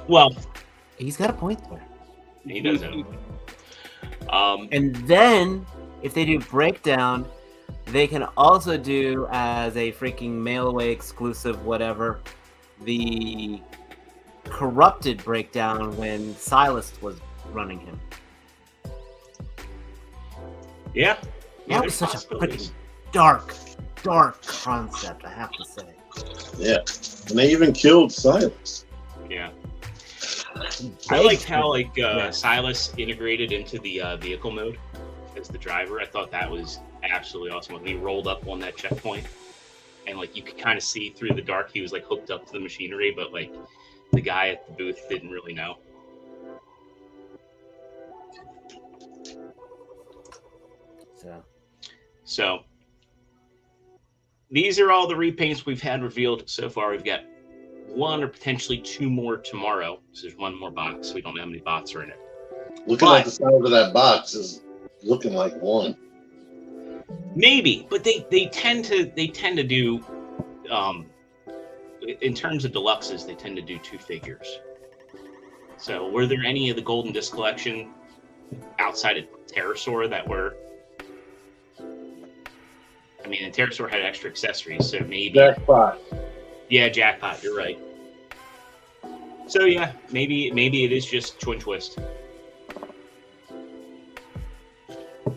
Speaker 4: Well,
Speaker 1: he's got a point there.
Speaker 4: He does have a point.
Speaker 1: And then if they do breakdown, they can also do as a freaking mail away exclusive, whatever, the corrupted breakdown when Silas was running him.
Speaker 4: Yeah.
Speaker 1: That was such a freaking dark concept, I have to say.
Speaker 5: Yeah, and they even killed Silas.
Speaker 4: Yeah. I liked how Silas integrated into the vehicle mode as the driver. I thought that was absolutely awesome when he rolled up on that checkpoint, and you could kind of see through the dark he was hooked up to the machinery, but the guy at the booth didn't really know. So these are all the repaints we've had revealed so far. We've got one or potentially two more tomorrow. So there's one more box. We don't know how many bots are in it.
Speaker 5: Looking at the size of that box is looking like one.
Speaker 4: Maybe, but they tend to do in terms of deluxes, they tend to do 2 figures. So were there any of the Golden Disc collection outside of Pterosaur that were? I mean, and Pterosaur had extra accessories, so maybe
Speaker 5: Jackpot.
Speaker 4: Yeah, Jackpot. You're right. So yeah, maybe it is just Twin Twist.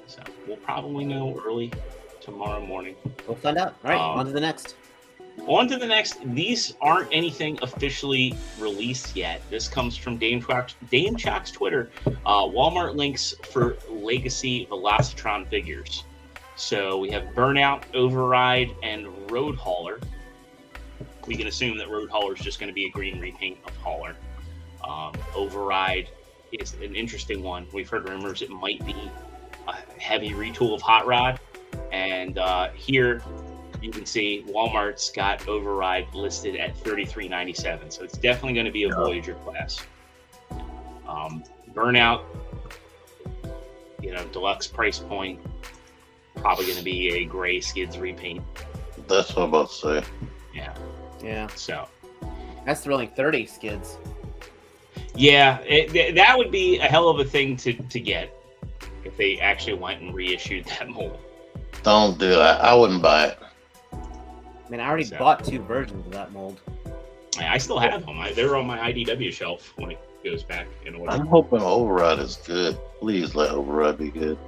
Speaker 4: So we'll probably know early tomorrow morning.
Speaker 1: We'll find out. All right, on to the next. These aren't anything officially released yet. This comes from Dame Chalk's Twitter. Walmart links for Legacy Velocitron figures. So we have Burnout, Override, and Road Hauler. We can assume that Road Hauler is just going to be a green repaint of Hauler. Override is an interesting one. We've heard rumors it might be a heavy retool of Hot Rod. And here you can see Walmart's got Override listed at $33.97. So it's definitely going to be a Voyager class. Burnout, deluxe price point. Probably going to be a gray Skids repaint.
Speaker 5: That's what I'm about to say.
Speaker 1: Yeah.
Speaker 4: So
Speaker 1: that's thrilling. 30 Skids.
Speaker 4: Yeah, that would be a hell of a thing to get if they actually went and reissued that mold.
Speaker 5: Don't do that. I wouldn't buy it.
Speaker 1: I mean, I already bought 2 versions of that mold.
Speaker 4: I still have them. They're on my IDW shelf when it goes back in order.
Speaker 5: I'm hoping Override is good. Please let Override be good.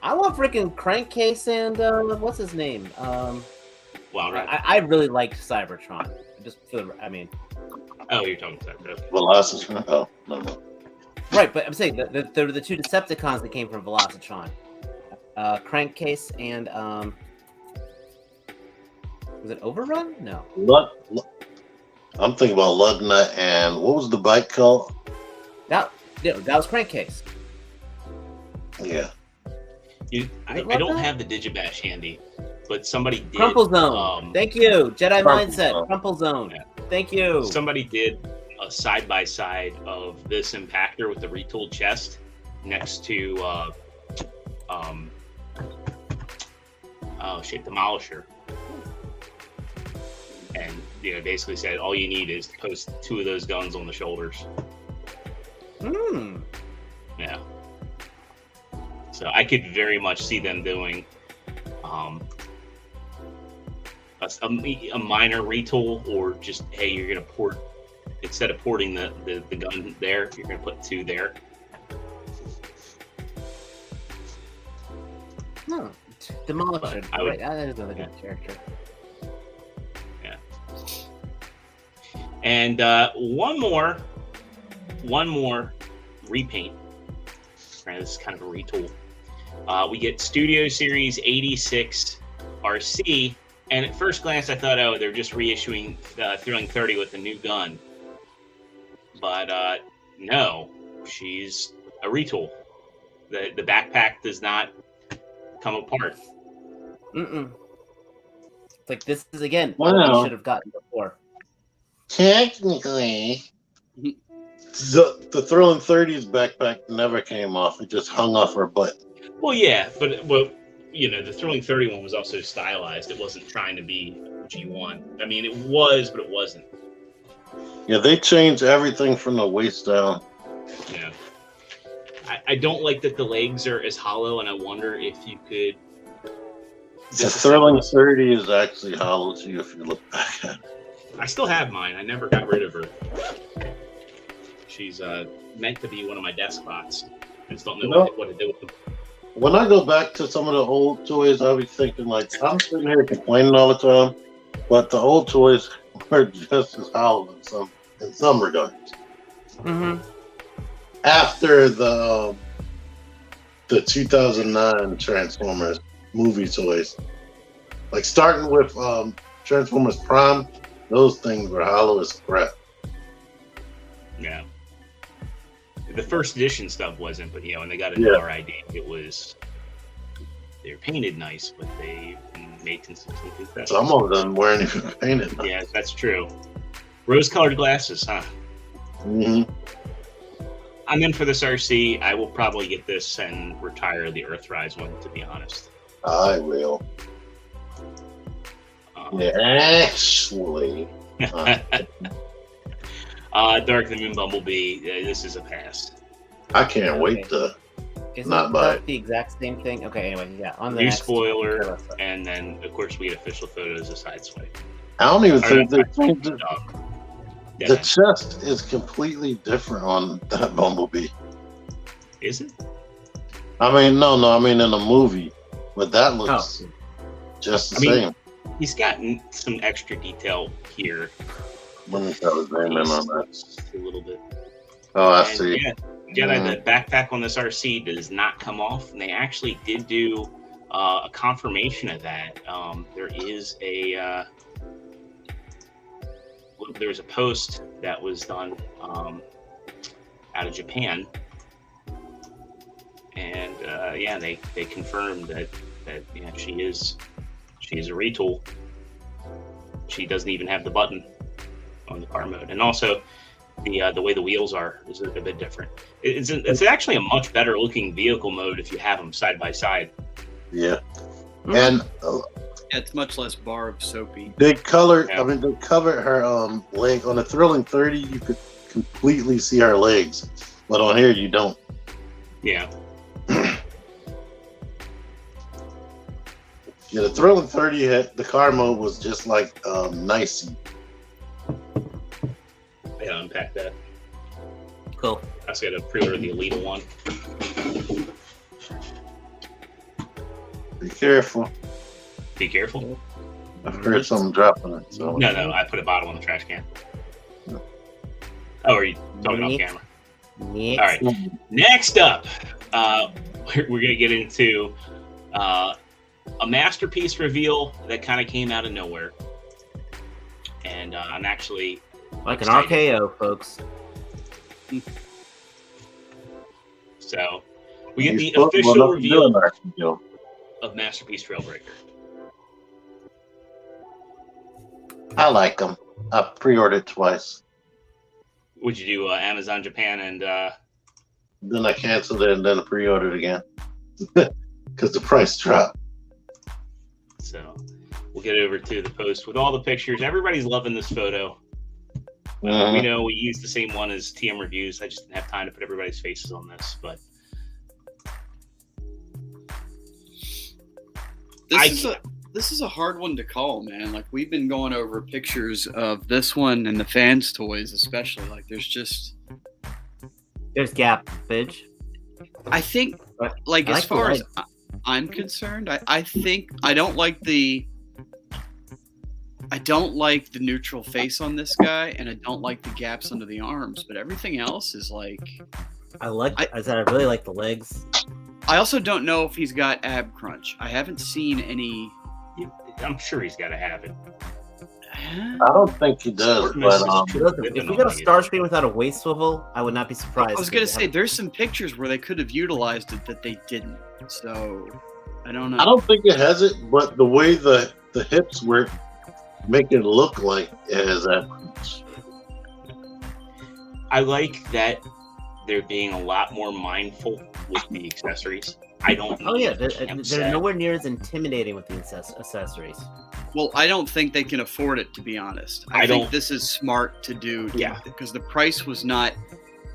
Speaker 1: I want freaking Crankcase and what's his name? I really liked Cybertron.
Speaker 4: Oh, you're talking Cybertron.
Speaker 5: Velocitron? Oh, no.
Speaker 1: Right, but I'm saying they're the 2 Decepticons that came from Velocitron. Crankcase and was it Overrun? No.
Speaker 5: I'm thinking about Lugnut and what was the bike called?
Speaker 1: That was Crankcase.
Speaker 5: Yeah.
Speaker 4: I don't have the Digibash handy. but somebody did.
Speaker 1: Crumple Zone. Thank you. Jedi Mindset. Crumple Zone.
Speaker 4: Yeah.
Speaker 1: Thank you.
Speaker 4: Somebody did a side-by-side of this impactor with the retooled chest next to Demolisher. And basically said all you need is to post 2 of those guns on the shoulders. Yeah. So I could very much see them doing a minor retool, or just, hey, you're gonna port, instead of porting the gun there, you're gonna put 2 there.
Speaker 1: Demolisher. Right, that is another good character.
Speaker 4: Yeah. And one more repaint. Right, this is kind of a retool. We get Studio Series 86 RC, and at first glance I thought, oh, they're just reissuing Thrilling 30 with a new gun. But no, she's a retool. The backpack does not come apart.
Speaker 1: It's like, this is again what we should have gotten before.
Speaker 5: Technically, the Thrilling 30's backpack never came off. It just hung off her butt.
Speaker 4: Well, yeah, but the Thrilling 30 one was also stylized. It wasn't trying to be G1. I mean, it was, but it wasn't.
Speaker 5: Yeah, they changed everything from the waist down.
Speaker 4: Yeah. I don't like that the legs are as hollow, and I wonder if you could...
Speaker 5: The Thrilling 30 is actually hollow to you if you look back at it.
Speaker 4: I still have mine. I never got rid of her. She's meant to be one of my desk spots. I just don't know what to do with them.
Speaker 5: When I go back to some of the old toys, I'll be thinking, like, I'm sitting here complaining all the time, but the old toys were just as hollow in some regards. After the 2009 Transformers movie toys, like starting with Transformers Prime, those things were hollow as crap.
Speaker 4: Yeah. The first edition stuff wasn't, but when they got a new RID, they were painted nice, but they made some concessions.
Speaker 5: Some of them weren't even painted nice.
Speaker 4: Yeah, that's true. Rose-colored glasses, huh? I'm in for this RC. I will probably get this and retire the Earthrise one, to be honest.
Speaker 5: I will. Actually.
Speaker 4: Dark the Moon Bumblebee, this is a pass.
Speaker 5: I can't wait to not buy it.
Speaker 1: The exact same thing? Okay, anyway, yeah. On the
Speaker 4: new
Speaker 1: next
Speaker 4: spoiler, and then, of course, we get official photos of Sideswipe.
Speaker 5: I don't even think the chest is completely different on that Bumblebee.
Speaker 4: Is it?
Speaker 5: I mean, no, I mean in the movie, but that looks just the same.
Speaker 4: He's gotten some extra detail here.
Speaker 5: Let me tell his name in on that.
Speaker 4: A little bit.
Speaker 5: Oh, I see.
Speaker 4: Yeah, the backpack on this RC does not come off, and they actually did do a confirmation of that. There is there was a post that was done out of Japan, and they confirmed that she is a retool. She doesn't even have the button on the car mode, and also the way the wheels are is a bit different. It's actually a much better looking vehicle mode if you have them side by side.
Speaker 5: Yeah, and
Speaker 6: it's much less Barb soapy.
Speaker 5: They covered her leg on the Thrilling 30. You could completely see her legs, but on here you don't.
Speaker 4: Yeah.
Speaker 5: Yeah, the Thrilling 30 the car mode was just like nicey.
Speaker 4: Yeah, unpack that.
Speaker 1: Cool.
Speaker 4: I just got to pre-order the Elite one.
Speaker 5: Be careful.
Speaker 4: Be careful.
Speaker 5: I've heard something dropping it. So.
Speaker 4: No, I put a bottle in the trash can. Oh, are you talking off camera?
Speaker 1: Next.
Speaker 4: All right. Next up, we're going to get into a masterpiece reveal that kind of came out of nowhere. And I'm actually...
Speaker 1: Like an RKO, folks.
Speaker 4: So, we get the official reveal of Masterpiece Trailbreaker.
Speaker 5: I like them. I pre-ordered twice.
Speaker 4: Would you do Amazon Japan and
Speaker 5: Then I canceled it and then I pre-ordered again because the price dropped.
Speaker 4: so we'll get over to the post with all the pictures. Everybody's loving this photo. We know we used the same one as TM Reviews. I just didn't have time to put everybody's faces on this, but
Speaker 6: This is a hard one to call, man. Like, we've been going over pictures of this one and the fans' toys, especially. Like, there's
Speaker 1: gapage.
Speaker 6: I think, like, as far as I'm concerned, I think I don't like the neutral face on this guy, and I don't like the gaps under the arms. But everything else is like,
Speaker 1: I really like the legs.
Speaker 6: I also don't know if he's got ab crunch. I haven't seen any.
Speaker 4: I'm sure he's got to have it.
Speaker 5: I don't think he does, but
Speaker 1: if we got a Starscream without a waist swivel, I would not be surprised.
Speaker 6: I was gonna say there's some pictures where they could have utilized it that they didn't. So I don't know.
Speaker 5: I don't think it has it, but the way the hips work make it look like it has that.
Speaker 4: I like that they're being a lot more mindful with the accessories. I don't.
Speaker 1: Oh yeah, they're nowhere near as intimidating with the accessories.
Speaker 6: Well, I don't think they can afford it, to be honest. I think this is smart to do.
Speaker 4: Yeah,
Speaker 6: because the price was not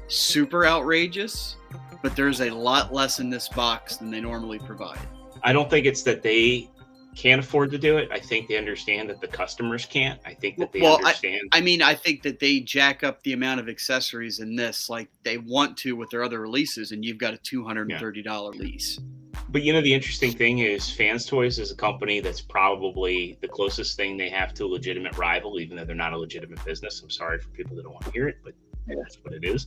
Speaker 6: super outrageous, but there's a lot less in this box than they normally provide.
Speaker 4: I don't think it's that they can't afford to do it. I think they understand that the customers can't. I think that they understand.
Speaker 6: I think that they jack up the amount of accessories in this like they want to with their other releases, and you've got a $230 lease.
Speaker 4: But the interesting thing is Fans Toys is a company that's probably the closest thing they have to a legitimate rival, even though they're not a legitimate business. I'm sorry for people that don't want to hear it, but that's what it is.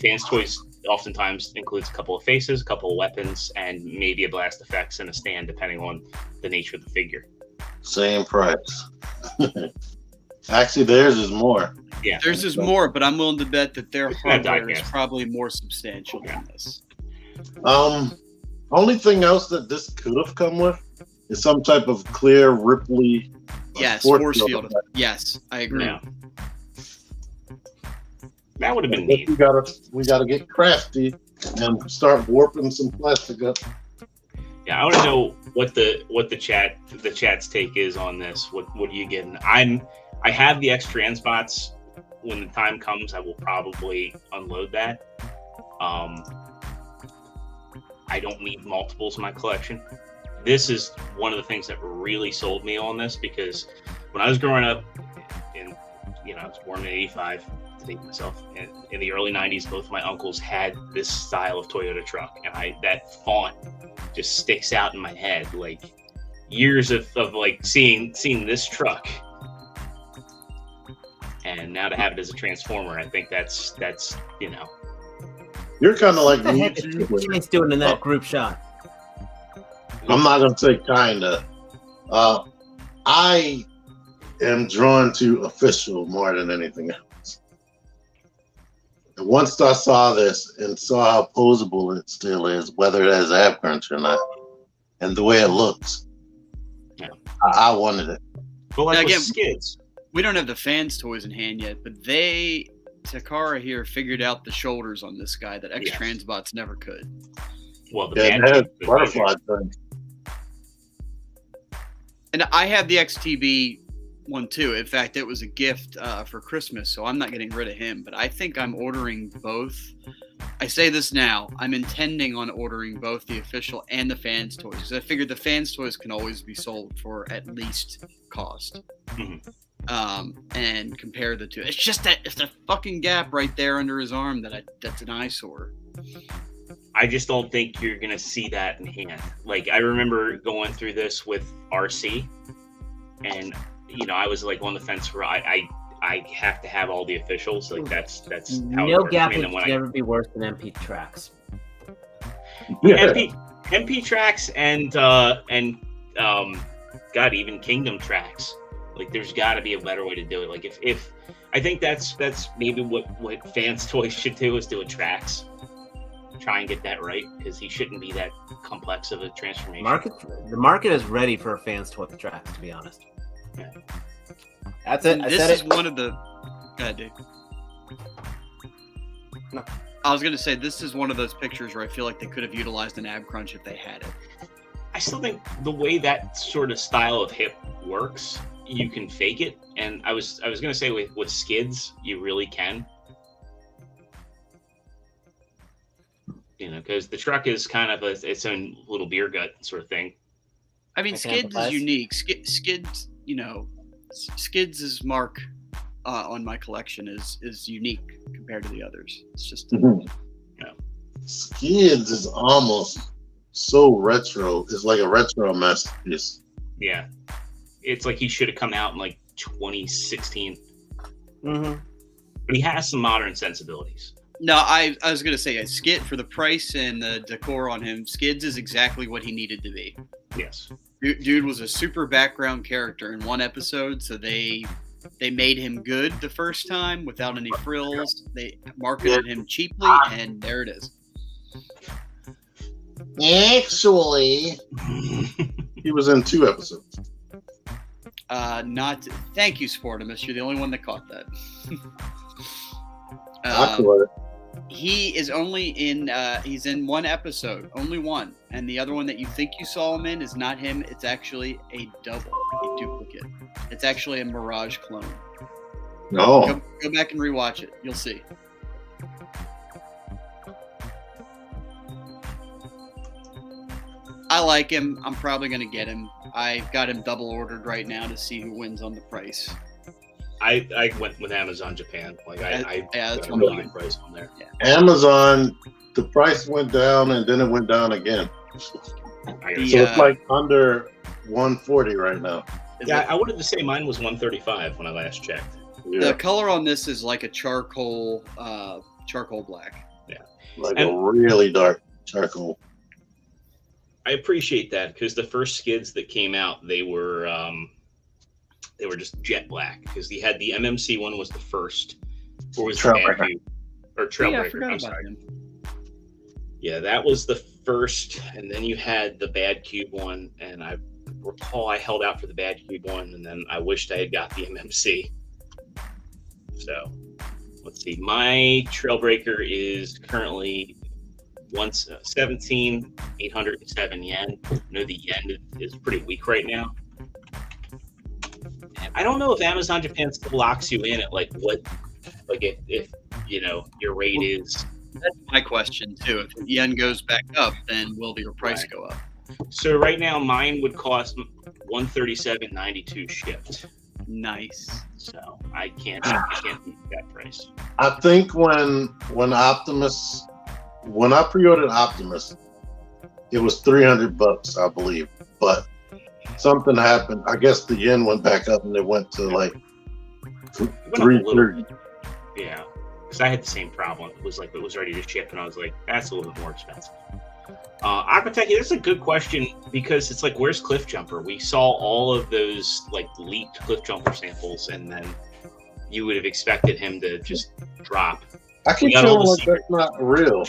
Speaker 4: Fans Toys oftentimes includes a couple of faces, a couple of weapons, and maybe a blast effects and a stand, depending on the nature of the figure.
Speaker 5: Same price. Actually, theirs is more.
Speaker 4: Yeah,
Speaker 6: theirs is more, but I'm willing to bet that their hardware is probably more substantial than this.
Speaker 5: Only thing else that this could have come with is some type of clear Ripley.
Speaker 6: Yes, force field. Yes, I agree.
Speaker 4: Yeah. That would have been neat.
Speaker 5: We gotta get crafty and start warping some plastic up.
Speaker 4: Yeah, I want to know what the chat's take is on this. What are you getting? I have the X trans bots. When the time comes, I will probably unload that. I don't need multiples in my collection. This is one of the things that really sold me on this, because when I was growing up, I was born in '85. To date myself, in the early '90s, both my uncles had this style of Toyota truck, and that font just sticks out in my head. Like years of like seeing this truck, and now to have it as a Transformer, I think that's
Speaker 5: You're kind of like
Speaker 1: what the
Speaker 5: me
Speaker 1: heck
Speaker 5: too.
Speaker 1: is Chase doing in that group shot?
Speaker 5: I'm not gonna say kinda. I am drawn to official more than anything else. And once I saw this and saw how posable it still is, whether it has ab crunch or not, and the way it looks, I wanted it.
Speaker 4: But like
Speaker 6: again,
Speaker 4: with skids,
Speaker 6: we don't have the Fans Toys in hand yet, but Takara here figured out the shoulders on this guy that X-Transbots never could.
Speaker 4: Well,
Speaker 5: it has butterfly thing.
Speaker 6: And I have the XTB one too. In fact, it was a gift for Christmas, so I'm not getting rid of him. But I think I'm ordering both. I say this now. I'm intending on ordering both the official and the Fans Toys, because I figured the Fans Toys can always be sold for at least cost.
Speaker 4: Mm-hmm.
Speaker 6: And compare the two. It's just it's a fucking gap right there under his arm that's an eyesore.
Speaker 4: I just don't think you're gonna see that in hand. Like, I remember going through this with RC, and I was like on the fence where I have to have all the officials. Like that's how
Speaker 1: no
Speaker 4: it works.
Speaker 1: gap would never be worse than MP tracks.
Speaker 5: Yeah.
Speaker 4: MP tracks and even Kingdom tracks. Like, there's got to be a better way to do it. Like, if I think that's maybe what Fans Toys should do, is do a tracks. Try and get that right, because he shouldn't be that complex of a transformation.
Speaker 1: The market is ready for a Fans Toy tracks, to be honest.
Speaker 4: Yeah.
Speaker 1: That's it. I
Speaker 6: This
Speaker 1: said
Speaker 6: is
Speaker 1: it.
Speaker 6: one of the. Go ahead, Dave.
Speaker 1: No.
Speaker 6: I was gonna say this is one of those pictures where I feel like they could have utilized an ab crunch if they had it.
Speaker 4: I still think the way that sort of style of hip works, you can fake it. And I was gonna say with skids, you really can. You know, because the truck is kind of its own little beer gut sort of thing.
Speaker 6: I mean,
Speaker 1: I can
Speaker 6: Skids
Speaker 1: empathize.
Speaker 6: is unique. Skids, Skids' mark on my collection is unique compared to the others. It's just
Speaker 5: Skids is almost so retro. It's like a retro masterpiece.
Speaker 4: Yeah, it's like he should have come out in like 2016.
Speaker 1: Mm-hmm.
Speaker 4: But he has some modern sensibilities.
Speaker 6: no. I was gonna say Skid for the price and the decor on him. Skids is exactly what he needed to be.
Speaker 4: Yes.
Speaker 6: Dude was a super background character in one episode, so they made him good the first time without any frills. They marketed him cheaply, and there it is.
Speaker 5: Actually, he was in 2 episodes.
Speaker 6: Not thank you, Sportimus. You're the only one that caught that.
Speaker 5: I caught it.
Speaker 6: He is only in he's in 1 episode, only 1, and the other one that you think you saw him in is not him. It's actually a double, a duplicate. It's actually a Mirage clone.
Speaker 5: No.
Speaker 6: Go back and rewatch it. You'll see. I like him. I'm probably gonna get him. I've got him double ordered right now to see who wins on the price.
Speaker 4: I went with Amazon Japan. Like I
Speaker 6: Yeah, that's
Speaker 4: got a
Speaker 6: one
Speaker 4: really
Speaker 6: of
Speaker 4: good
Speaker 6: mine.
Speaker 4: price on there.
Speaker 5: Amazon, the price went down and then it went down again.
Speaker 4: I
Speaker 5: So
Speaker 4: gotta
Speaker 6: Yeah.
Speaker 5: it's like under 140 right now.
Speaker 4: Yeah, I wanted to say mine was 135 when I last checked.
Speaker 5: Yeah,
Speaker 6: The color on this is like a charcoal black.
Speaker 5: like
Speaker 4: and-
Speaker 5: a really dark charcoal.
Speaker 4: I appreciate that because the first skids that came out, they were just jet black because he had the MMC one was the first, or was the
Speaker 5: Trailbreaker.
Speaker 4: Bad Cube, or
Speaker 6: Yeah, I
Speaker 4: Trailbreaker.
Speaker 6: forgot
Speaker 4: I'm
Speaker 6: about
Speaker 4: sorry.
Speaker 6: him.
Speaker 4: Yeah, that was the first, and then you had the Bad Cube one, and I recall I held out for the Bad Cube one, and then I wished I had got the MMC. So, let's see. My Trailbreaker is currently 17,807 yen. I know the yen is pretty weak right now. And I don't know if Amazon Japan still locks you in at like what, like if you know your rate is.
Speaker 6: That's my question too. If the yen goes back up, then will your price
Speaker 4: Right.
Speaker 6: go up?
Speaker 4: So right now mine would cost 137.92 shipped.
Speaker 6: Nice.
Speaker 4: So I can't beat that price.
Speaker 5: I think when Optimus, when I pre-ordered Optimus, it was $300, I believe. But something happened. I guess the yen went back up and it went to like
Speaker 4: It went up a little
Speaker 5: 330.
Speaker 4: bit. Yeah, because I had the same problem. It was like it was ready to ship, and I was like, that's a little bit more expensive. Aquatech, that's a good question because it's like, where's Cliff Jumper? We saw all of those like leaked Cliff Jumper samples, and then you would have expected him to just drop.
Speaker 5: I keep
Speaker 4: We got all
Speaker 5: feeling
Speaker 4: the
Speaker 5: like that's not real.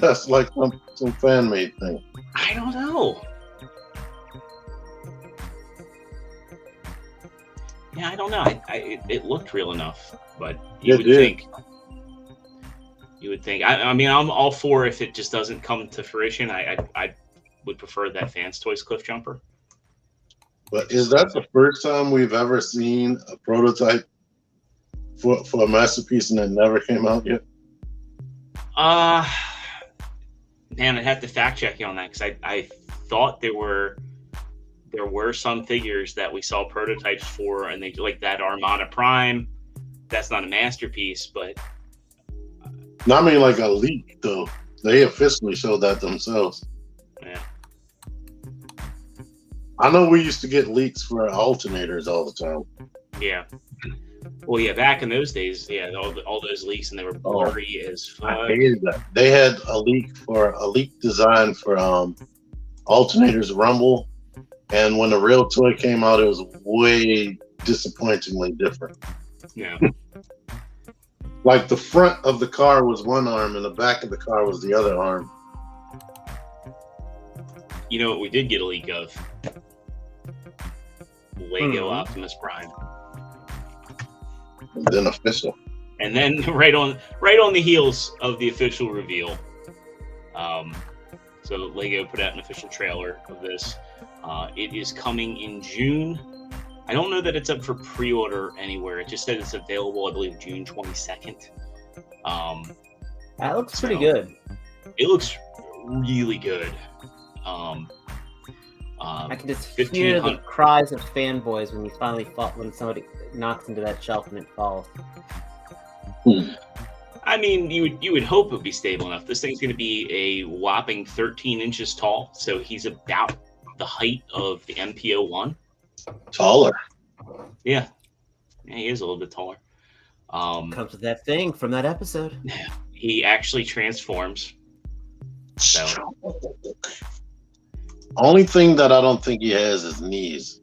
Speaker 5: That's like some fan-made thing.
Speaker 4: I don't know. Yeah, I don't know. It looked real enough, but you
Speaker 5: It
Speaker 4: would
Speaker 5: did.
Speaker 4: think. You would think. I mean, I'm all for if it just doesn't come to fruition. I would prefer that Fans Toys Cliff Jumper.
Speaker 5: But is that the first time we've ever seen a prototype for a masterpiece and it never came out yet?
Speaker 4: Man, I'd have to fact check you on that because I thought there were some figures that we saw prototypes for, and they like that Armada Prime. That's not a masterpiece, but
Speaker 5: No, I mean like a leak though. They officially showed that themselves.
Speaker 4: yeah.
Speaker 5: I know we used to get leaks for alternators all the time.
Speaker 4: Yeah. Well, yeah, back in those days, yeah, all those leaks, and they were blurry as
Speaker 5: I
Speaker 4: fuck.
Speaker 5: hated that. They had a leak design for alternators Rumble, and when the real toy came out, it was way disappointingly different.
Speaker 4: Yeah.
Speaker 5: Like the front of the car was one arm and the back of the car was the other arm.
Speaker 4: You know what we did get a leak of? Lego
Speaker 1: Mhm.
Speaker 4: Optimus Prime.
Speaker 5: Then official.
Speaker 4: And then right on the heels of the official reveal, so Lego put out an official trailer of this. It is coming in June. I don't know that it's up for pre-order anywhere. It just said it's available, I believe, June 22nd.
Speaker 1: That looks pretty good.
Speaker 4: It looks really good.
Speaker 1: I can just hear the cries of fanboys when when somebody knocks into that shelf and it falls.
Speaker 4: I mean, you would hope it would be stable enough. This thing's going to be a whopping 13 inches tall, so he's about the height of the MPO-1.
Speaker 5: Taller.
Speaker 4: Yeah, he is a little bit taller.
Speaker 1: Comes with that thing from that episode.
Speaker 4: He actually transforms. So.
Speaker 5: Only thing that I don't think he has is knees.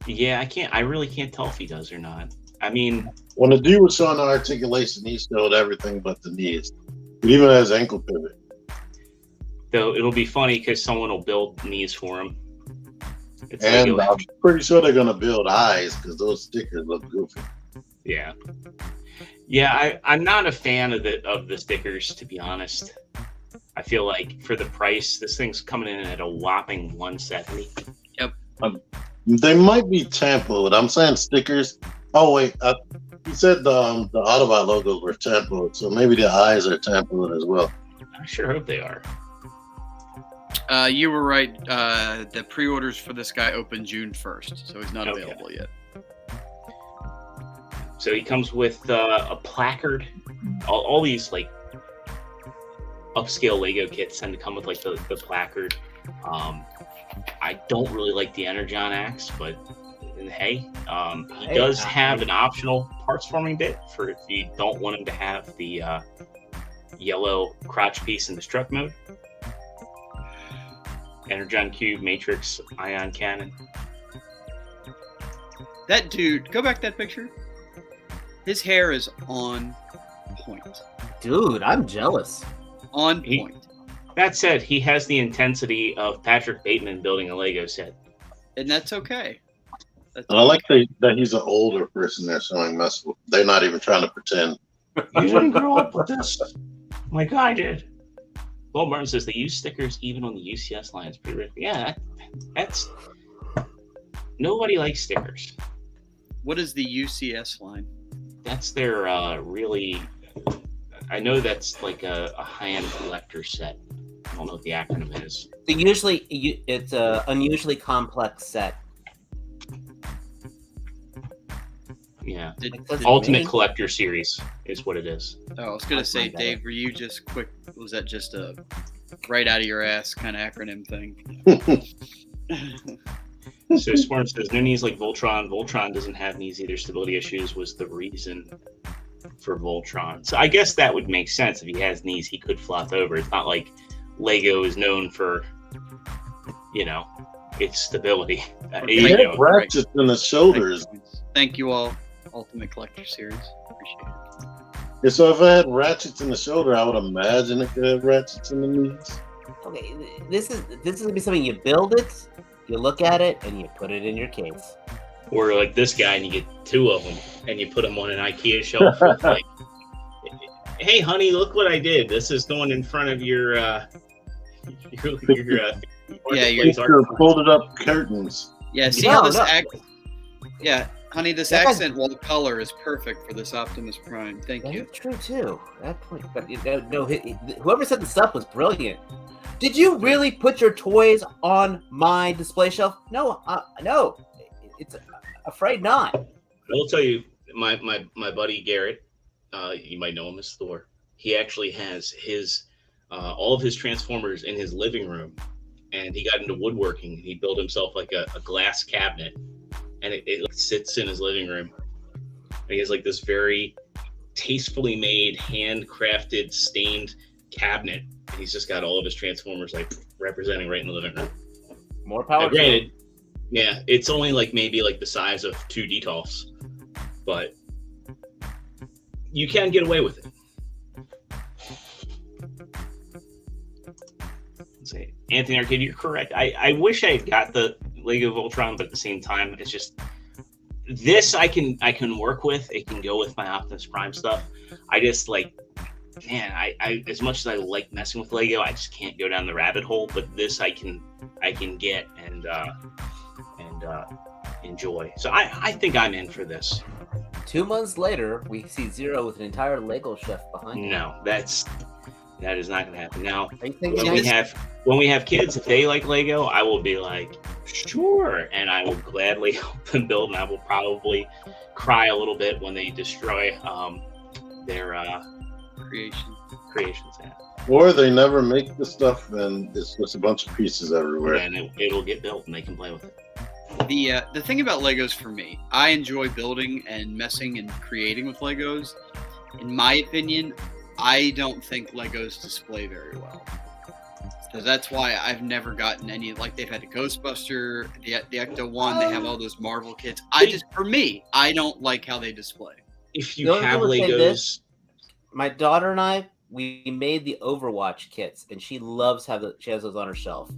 Speaker 4: Yeah, I really can't tell if he does or not. I mean,
Speaker 5: when the dude was showing the articulation, he showed everything but the knees. He even has ankle pivot.
Speaker 4: Though it'll be funny because someone will build knees for him.
Speaker 5: And I'm pretty sure they're gonna build eyes because those stickers look goofy.
Speaker 4: Yeah. I'm not a fan of the stickers, to be honest. I feel like for the price, this thing's coming in at a whopping $170.
Speaker 6: Yep.
Speaker 5: They might be tampoed. I'm saying stickers. Oh wait, you said the Autobot logos were tampoed, so maybe the eyes are tampoed as well.
Speaker 4: I sure hope they are.
Speaker 6: You were right. The pre-orders for this guy open June 1st, so he's not available yet.
Speaker 4: So he comes with a placard. All these like upscale Lego kits tend to come with like the placard. I don't really like the Energon axe, but hey, he does have an optional parts forming bit for if you don't want him to have the yellow crotch piece in destruct mode. Energon cube, matrix, ion cannon.
Speaker 6: That dude, go back to that picture. His hair is on point.
Speaker 1: Dude, I'm jealous.
Speaker 6: On point.
Speaker 4: That said, he has the intensity of Patrick Bateman building a Lego set.
Speaker 6: And that's okay.
Speaker 5: I like that he's an older person they're showing mess with. They're not even trying to pretend.
Speaker 4: You didn't grow up with this. Like I did. Well, Martin says they use stickers even on the UCS line. It's pretty ridiculous. Yeah, that's... Nobody likes stickers.
Speaker 6: What is the UCS line?
Speaker 4: That's their really... I know that's like a high-end collector set. I don't know what the acronym is.
Speaker 1: It's an unusually complex set.
Speaker 4: Yeah. Ultimate Collector Series is what it is.
Speaker 6: Oh, I was going to say, Dave, were you just quick? Was that just a right out of your ass kind of acronym thing?
Speaker 4: So Swarm says, no knees like Voltron. Voltron doesn't have knees either. Stability issues was the reason for Voltron. So I guess that would make sense. If he has knees, he could flop over. It's not like Lego is known for, its stability.
Speaker 5: He had ratchets in the shoulders.
Speaker 6: Thank you all, Ultimate Collector Series. Appreciate it.
Speaker 5: Yeah, so if I had ratchets in the shoulder, I would imagine it could have ratchets in the knees.
Speaker 1: Okay, this is gonna be something you build it, you look at it, and you put it in your case.
Speaker 4: Or like this guy, and you get two of them, and you put them on an IKEA shelf. Like, hey, honey, look what I did. This is going in front of your
Speaker 5: folded up curtains.
Speaker 6: Yeah, see how this Yeah, honey, this accent wall color is perfect for this Optimus Prime. Thank you.
Speaker 1: That's true too. That point, but whoever set this up was brilliant. Did you really put your toys on my display shelf? No, no. It's afraid not.
Speaker 4: I will tell you, my buddy Garrett, you might know him as Thor. He actually has his all of his Transformers in his living room, and he got into woodworking. He built himself like a glass cabinet, and it sits in his living room. And he has like this very tastefully made, handcrafted, stained cabinet. And he's just got all of his Transformers like representing right in the living room.
Speaker 1: More power.
Speaker 4: Granted, yeah, it's only like maybe like the size of 2 Detolfs, but you can get away with it. Let's see. Anthony Arcade, you're correct. I wish I had got the Lego Voltron, but at the same time, it's just this I can work with. It can go with my Optimus Prime stuff. I just like, man, I as much as I like messing with Lego, I just can't go down the rabbit hole. But this I can get and enjoy. So I think I'm in for this.
Speaker 1: 2 months later, we see Zero with an entire Lego chef behind him.
Speaker 4: No, that is not going to happen. Now,
Speaker 1: Are you thinking
Speaker 4: when we have kids, if they like Lego, I will be like, sure, and I will gladly help them build, and I will probably cry a little bit when they destroy their creations. Yeah.
Speaker 5: Or they never make the stuff, and it's just a bunch of pieces everywhere.
Speaker 4: And it'll get built, and they can play with it.
Speaker 6: The thing about Legos for me, I enjoy building and messing and creating with Legos. In my opinion, I don't think Legos display very well. So that's why I've never gotten any, like they've had the Ghostbuster, the Ecto One, they have all those Marvel kits. For me, I don't like how they display.
Speaker 4: If you have Legos,
Speaker 1: my daughter and I, we made the Overwatch kits, and she she has those on her shelf.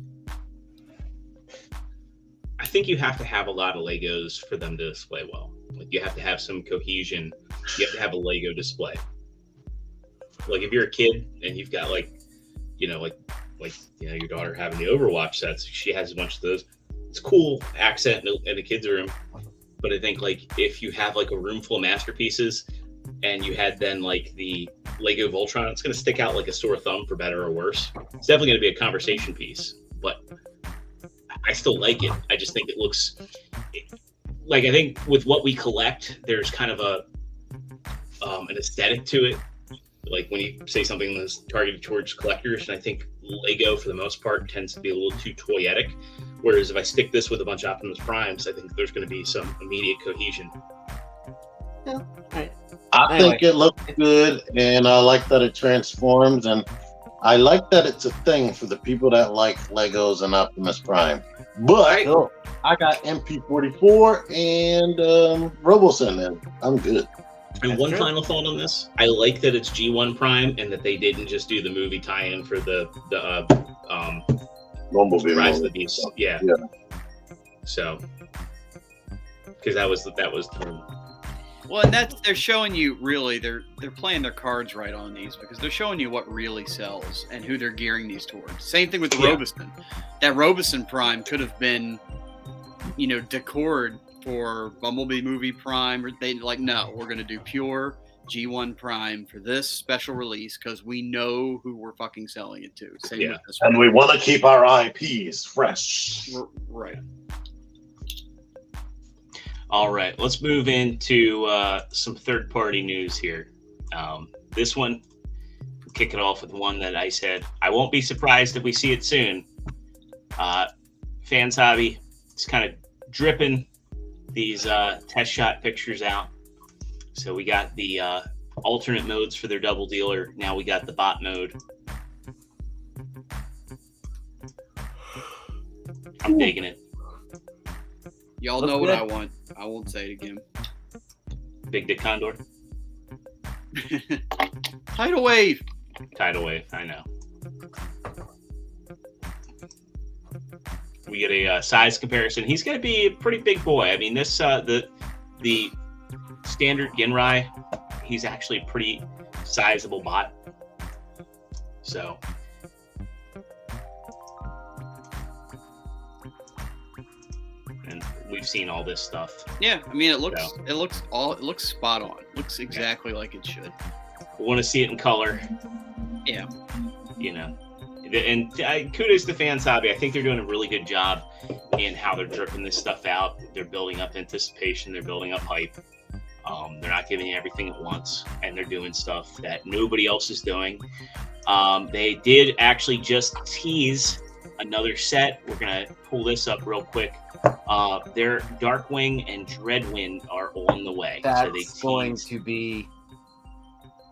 Speaker 4: I think you have to have a lot of Legos for them to display well. Like you have to have some cohesion. You have to have a Lego display. Like if you're a kid and you've got like your daughter having the Overwatch sets, she has a bunch of those. It's cool accent in the kids' room. But I think like if you have like a room full of masterpieces and you had then like the Lego Voltron, it's going to stick out like a sore thumb for better or worse. It's definitely going to be a conversation piece, but I still like it. I just think it looks like, I think with what we collect, there's kind of an aesthetic to it. Like when you say something that's targeted towards collectors, and I think Lego for the most part tends to be a little too toyetic. Whereas if I stick this with a bunch of Optimus Primes, I think there's going to be some immediate cohesion.
Speaker 1: Yeah, all right.
Speaker 5: I think it looks good, and I like that it transforms, and I like that it's a thing for the people that like Legos and Optimus Prime. But I got MP44 and Robosen, and I'm good.
Speaker 4: And one final thought on this: I like that it's G1 Prime, and that they didn't just do the movie tie-in for the
Speaker 5: Bumblebee
Speaker 4: Rise of the Beast. Yeah. So, because that was
Speaker 6: Well, and they're showing you really they're playing their cards right on these, because they're showing you what really sells and who they're gearing these towards. Same thing with the Robosen. That Robosen Prime could have been, decored for Bumblebee movie Prime. Or they no, we're gonna do pure G1 Prime for this special release because we know who we're fucking selling it to. Same with this one.
Speaker 5: And we want to keep our IPs fresh.
Speaker 6: Right.
Speaker 4: All right, let's move into some third-party news here. This one, we'll kick it off with one that I said, I won't be surprised if we see it soon. Fans Hobby is kind of dripping these test shot pictures out. So we got the alternate modes for their double dealer. Now we got the bot mode. I'm digging it.
Speaker 6: Y'all know what I want. I won't say it again.
Speaker 4: Big Dick Condor.
Speaker 6: Tidal Wave.
Speaker 4: Tidal Wave, I know. We get a size comparison. He's going to be a pretty big boy. I mean, this the standard Ginrai, he's actually a pretty sizable bot. So. And we've seen all this stuff.
Speaker 6: Yeah, I mean, it looks spot on. It looks exactly like it should.
Speaker 4: We want to see it in color.
Speaker 6: Yeah.
Speaker 4: And kudos to Fans Hobby. I think they're doing a really good job in how they're dripping this stuff out. They're building up anticipation. They're building up hype. They're not giving you everything at once, and they're doing stuff that nobody else is doing. They did actually just tease another set. We're going to pull this up real quick. Their Darkwing and Dreadwind are on the way.
Speaker 1: That's going to be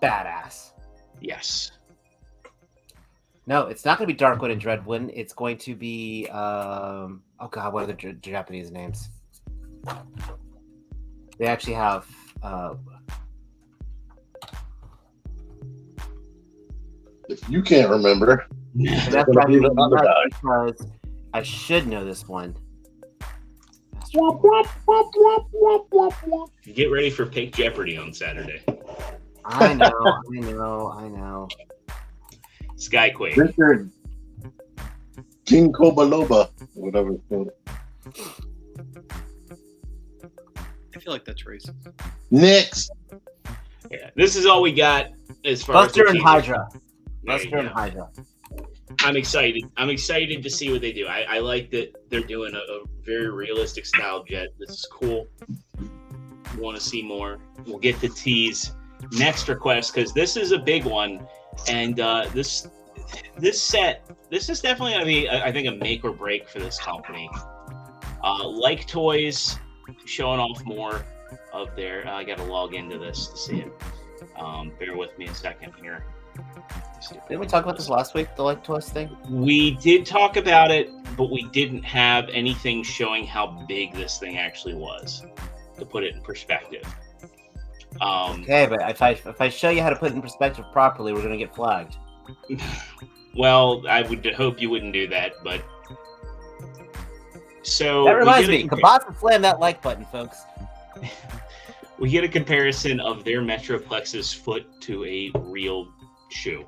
Speaker 1: badass.
Speaker 4: Yes.
Speaker 1: No, it's not going to be Darkwind and Dreadwind. It's going to be oh god, what are the Japanese names? They actually have
Speaker 5: if you can't remember,
Speaker 1: that's probably because I should know this one.
Speaker 4: Get ready for Pick Jeopardy on Saturday.
Speaker 1: I know.
Speaker 4: Skyquake.
Speaker 5: Richard King Kobaloba, whatever it's called.
Speaker 6: I feel like that's racist.
Speaker 5: Next.
Speaker 4: Yeah, this is all we got as far
Speaker 1: Buster
Speaker 4: as
Speaker 1: and Hydra.
Speaker 4: There
Speaker 1: Buster
Speaker 4: you
Speaker 1: and
Speaker 4: go.
Speaker 1: Hydra.
Speaker 4: I'm excited. I'm excited to see what they do. I like that they're doing a very realistic style jet. This is cool. Want to see more? We'll get to tease next request because this is a big one, and this set. This is definitely going to be, I think, a make or break for this company. Like Toys, showing off more of their. I got to log into this to see it. Bear with me a second here.
Speaker 1: Didn't we talk about this last week, the Like Toys thing?
Speaker 4: We did talk about it, but we didn't have anything showing how big this thing actually was, to put it in perspective.
Speaker 1: Okay, but if I show you how to put it in perspective properly, we're going to get flagged.
Speaker 4: Well, I would hope you wouldn't do that, but... So
Speaker 1: That reminds me, Kabats and slam that like button, folks.
Speaker 4: We get a comparison of their Metroplex's foot to a real shoe.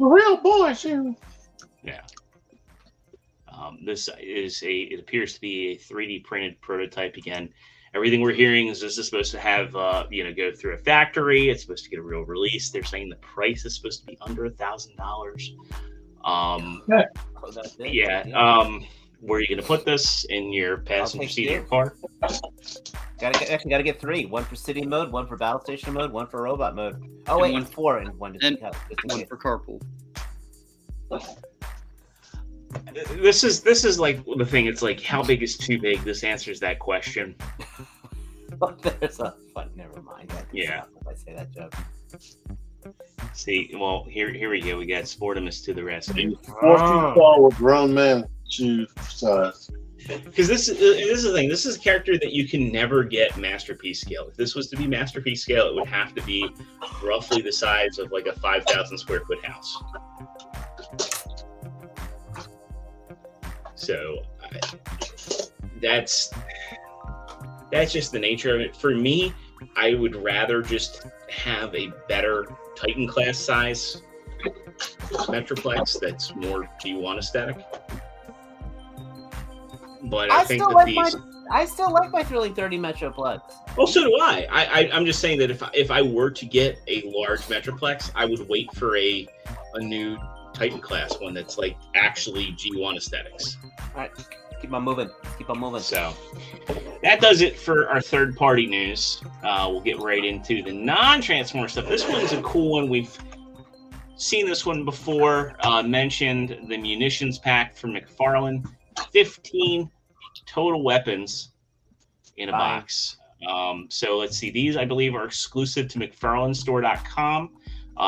Speaker 5: Real boy shoe.
Speaker 4: Yeah. This is it appears to be a 3D printed prototype again. Everything we're hearing is this is supposed to have, go through a factory. It's supposed to get a real release. They're saying the price is supposed to be under $1,000. Where are you going to put this? In your passenger seat of your car?
Speaker 1: Gotta get 3. 1 for city mode, 1 for battle station mode, 1 for robot mode. Oh wait, and 4 and 1
Speaker 6: and one for carpool.
Speaker 4: This is like the thing. It's like, how big is too big? This answers that question.
Speaker 1: There's a fun. Never mind.
Speaker 4: Yeah.
Speaker 1: If I say that joke.
Speaker 4: See, well, here we go. We got Sportimus to the rescue.
Speaker 5: 4 feet tall with grown man shoe size.
Speaker 4: Because this is the thing. This is a character that you can never get masterpiece scale. If this was to be masterpiece scale, it would have to be roughly the size of like a 5,000 square foot house. So that's just the nature of it. For me, I would rather just have a better Titan class size Metroplex that's more G1 aesthetic. But I think that these...
Speaker 1: I still like my Thrilling 30 Metroplex.
Speaker 4: Well, so do I. I'm just saying that if I were to get a large Metroplex, I would wait for a new Titan class one that's like actually G1 aesthetics.
Speaker 1: All right, keep on moving.
Speaker 4: So that does it for our third party news. We'll get right into the non-Transformer stuff. This one's a cool one. We've seen this one before. Mentioned the Munitions Pack from Mcfarland. 15 total weapons in a box. So let's see. These, I believe, are exclusive to McFarlandStore.com.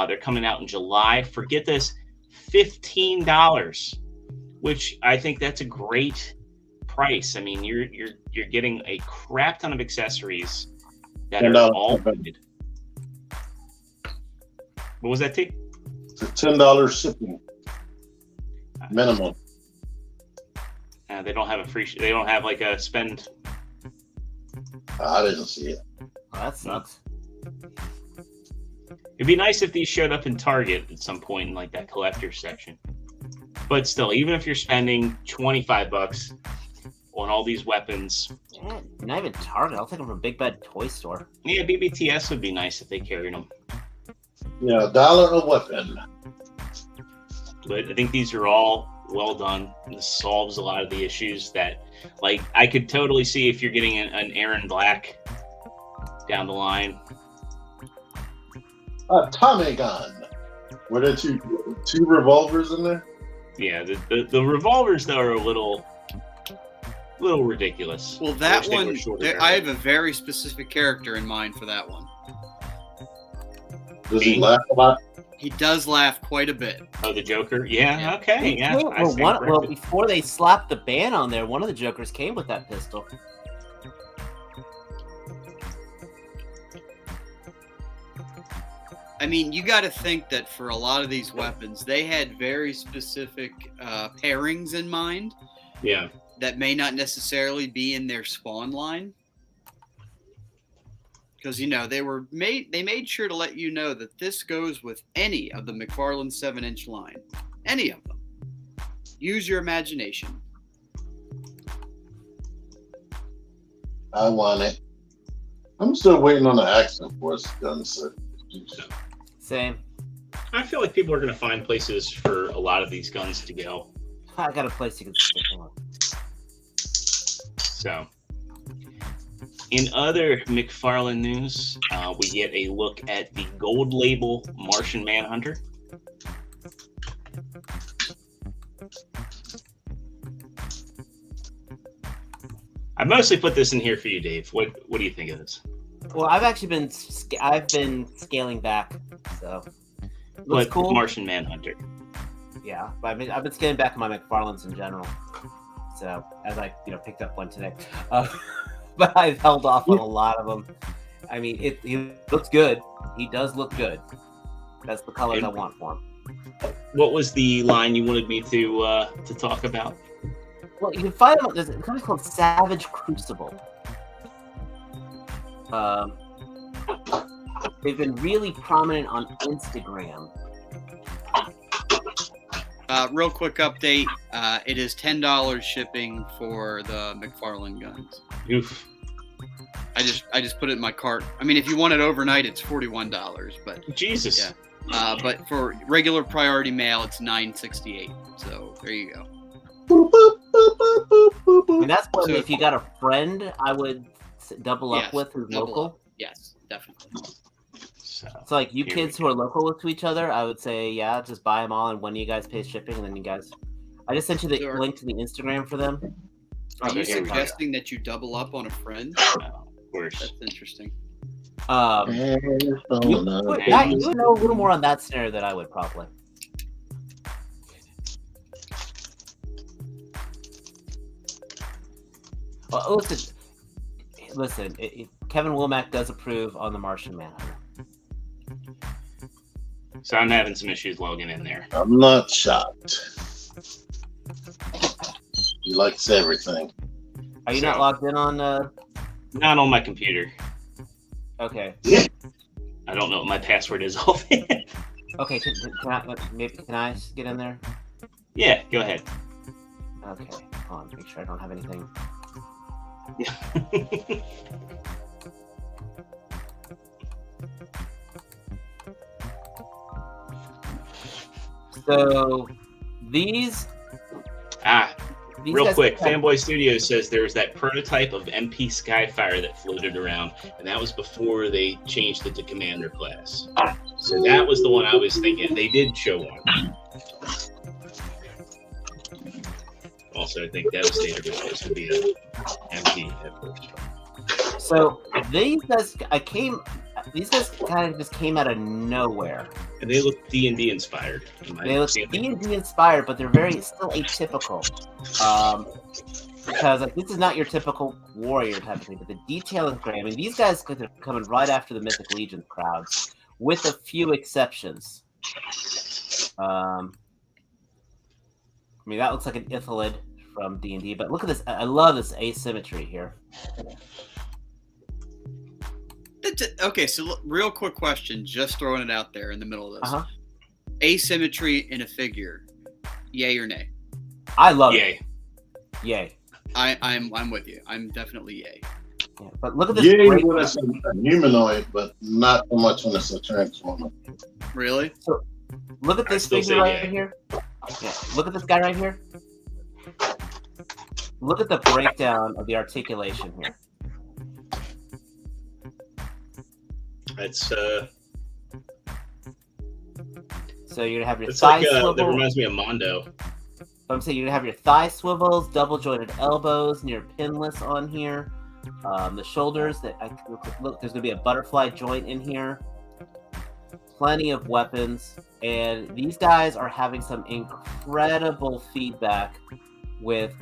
Speaker 4: They're coming out in July. Forget this, $15, which I think that's a great price. I mean, you're getting a crap ton of accessories that are all good. What was that, T?
Speaker 5: It's a $10 shipping minimum.
Speaker 4: They don't have a free. They don't have like a spend.
Speaker 5: I didn't see it.
Speaker 1: Oh, that sucks.
Speaker 4: It'd be nice if these showed up in Target at some point in like that collector section. But still, even if you're spending $25 on all these weapons,
Speaker 1: not even Target. I'll take them from Big Bad Toy Store.
Speaker 4: Yeah, BBTS would be nice if they carried them.
Speaker 5: Yeah, $1 a weapon.
Speaker 4: But I think these are all well done. This solves a lot of the issues that, like, I could totally see if you're getting an Aaron Black down the line.
Speaker 5: A Tommy gun. Were there two revolvers in there?
Speaker 4: Yeah, the revolvers though are a little ridiculous.
Speaker 6: Well, that one, I have a very specific character in mind for that one.
Speaker 5: Does he laugh a lot?
Speaker 6: He does laugh quite a bit.
Speaker 4: Oh, the Joker? Yeah, okay. Yeah.
Speaker 1: Well, before they slapped the ban on there, one of the Jokers came with that pistol.
Speaker 6: I mean, you got to think that for a lot of these weapons, they had very specific pairings in mind.
Speaker 4: Yeah.
Speaker 6: That may not necessarily be in their spawn line. Because they made sure to let you know that this goes with any of the Mcfarland 7-inch line. Any of them. Use your imagination.
Speaker 5: I want it. I'm still waiting on the Action Force gun set.
Speaker 1: Same.
Speaker 4: I feel like people are going to find places for a lot of these guns to go.
Speaker 1: I got a place you can stick them on.
Speaker 4: So, in other Mcfarland news, we get a look at the gold label Martian Manhunter. I mostly put this in here for you, Dave. What do you think of this?
Speaker 1: Well, I've been scaling back, so looks cool.
Speaker 4: Martian Manhunter.
Speaker 1: Yeah, but I've been scaling back on my McFarlands in general. So as I picked up one today, but I've held off on a lot of them. I mean, he looks good. He does look good. That's the colors I want for him.
Speaker 4: What was the line you wanted me to talk about?
Speaker 1: Well, you can find them. There's a company called Savage Crucible. They've been really prominent on Instagram.
Speaker 6: Real quick update. It is $10 shipping for the McFarland guns.
Speaker 4: Oof.
Speaker 6: I just put it in my cart. I mean, if you want it overnight, it's $41. But
Speaker 4: Jesus.
Speaker 6: Yeah. But for regular priority mail, it's $9.68. So there you go.
Speaker 1: I mean, that's one. So if you got a friend, I would double up with who's local.
Speaker 6: Up. Yes, definitely.
Speaker 4: So
Speaker 1: like you kids who are local to each other, I would say, yeah, just buy them all, and when you guys pay shipping, and then you guys. I just sent you the link to the Instagram for them.
Speaker 6: Are you suggesting that you double up on a friend?
Speaker 4: Of course.
Speaker 6: That's interesting.
Speaker 1: You would know a little more on that scenario than I would probably. Well, listen. Kevin Womack does approve on the Martian Manhunter.
Speaker 4: So I'm having some issues logging in there.
Speaker 5: I'm not shocked. He likes everything.
Speaker 1: Are you not logged in on?
Speaker 4: Not on my computer.
Speaker 1: Okay.
Speaker 4: I don't know what my password is. Okay,
Speaker 1: can I get in there?
Speaker 4: Yeah, go ahead.
Speaker 1: Okay, hold on. Make sure I don't have anything. So these
Speaker 4: real quick, Fanboy Studios says there was that prototype of MP Skyfire that floated around, and that was before they changed it to Commander class. So that was the one I was thinking. They did show one. Also, I think Devastator was supposed to be an MP at first.
Speaker 1: So these guys kind of just came out of nowhere.
Speaker 4: And they look D&D inspired.
Speaker 1: They look D&D inspired, but they're still atypical. Because this is not your typical warrior type of thing, but the detail is great. I mean, these guys could have come in right after the Mythic Legion crowd, with a few exceptions. I mean, that looks like an Ithalid from D&D, but look at this. I love this asymmetry here.
Speaker 6: Okay, so real quick question, just throwing it out there in the middle of this. Asymmetry in a figure, yay or nay?
Speaker 1: I love
Speaker 4: it.
Speaker 1: Yay.
Speaker 6: I'm with you. I'm definitely yay.
Speaker 1: Yeah, but look at this.
Speaker 5: Yay when it's a humanoid, but not so much when it's a transformer.
Speaker 6: Really?
Speaker 1: So, look at this figure right here. Yeah, look at this guy right here. Look at the breakdown of the articulation here.
Speaker 4: It's
Speaker 1: So you're gonna have your
Speaker 4: it's
Speaker 1: thigh
Speaker 4: like
Speaker 1: swivel.
Speaker 4: that reminds me of Mondo.
Speaker 1: I'm saying you're gonna have your thigh swivels, double jointed elbows, near pinless on here. The shoulders look. There's gonna be a butterfly joint in here. Plenty of weapons, and these guys are having some incredible feedback with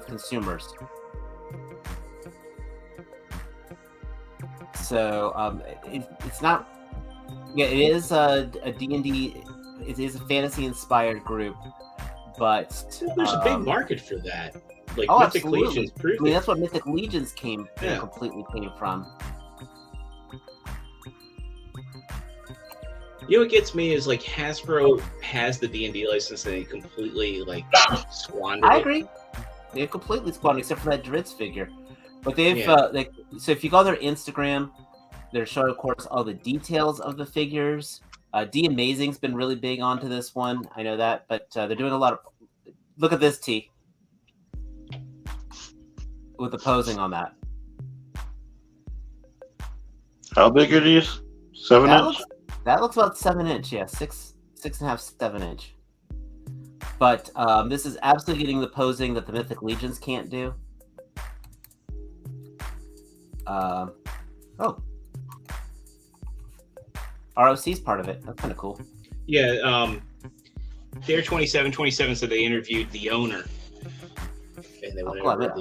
Speaker 1: consumers. So it's not. Yeah, it is a D&D. It is a fantasy-inspired group, but
Speaker 4: there's a big market for that. Like
Speaker 1: Mythic
Speaker 4: absolutely. Legions.
Speaker 1: I mean, that's what Mythic Legions completely came from.
Speaker 4: You know what gets me is like Hasbro has the D&D license and they completely like squandered
Speaker 1: I
Speaker 4: it.
Speaker 1: agree. They've completely squandered, except for that Dritz figure. But they've
Speaker 4: Yeah.
Speaker 1: so if you go on their Instagram, they're showing, of course, all the details of the figures. D Amazing's been really big onto this one. I know that, but they're doing a lot of. Look at this T with the posing on that.
Speaker 5: How big are these? 7 inch?
Speaker 1: That looks about 7 inch. Yeah, 6.5, 7 inch. But this is absolutely getting the posing that the Mythic Legions can't do. ROC's part of it. That's kind of cool.
Speaker 4: Yeah, Dare 27 said they interviewed the owner. And they went over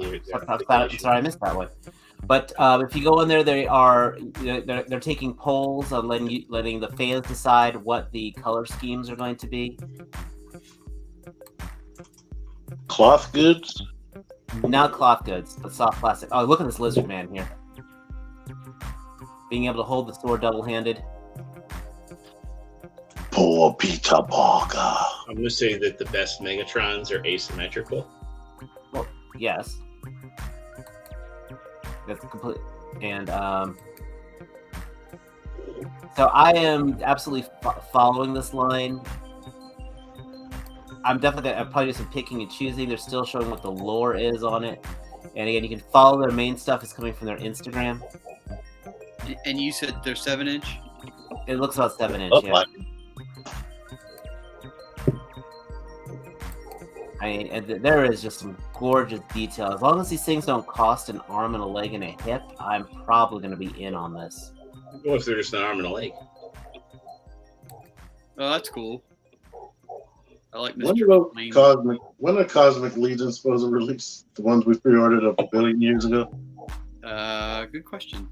Speaker 1: Sorry, I missed that one. But if you go in there, they're taking polls on letting the fans decide what the color schemes are going to be.
Speaker 5: Cloth goods?
Speaker 1: Not cloth goods, but soft plastic. Oh, look at this lizard man here. Being able to hold the sword double-handed.
Speaker 5: Poor Peter Parker.
Speaker 4: I'm going to say that the best Megatrons are asymmetrical.
Speaker 1: Well, yes. That's complete. And so I am absolutely following this line. I'm probably do some picking and choosing. They're still showing what the lore is on it. And again, you can follow their main stuff. It's coming from their Instagram.
Speaker 6: And you said they're 7 inch?
Speaker 1: It looks about 7 inch,
Speaker 5: Oh,
Speaker 1: yeah. I mean, and there is just some gorgeous detail. As long as these things don't cost an arm and a leg and a hip, I'm probably going to be in on this.
Speaker 4: What if they're just an arm and a leg?
Speaker 6: Oh, that's cool. I like
Speaker 5: When
Speaker 6: Mr. Lane.
Speaker 5: when are Cosmic Legion supposed to release? The ones we pre-ordered a billion years ago?
Speaker 6: Good question.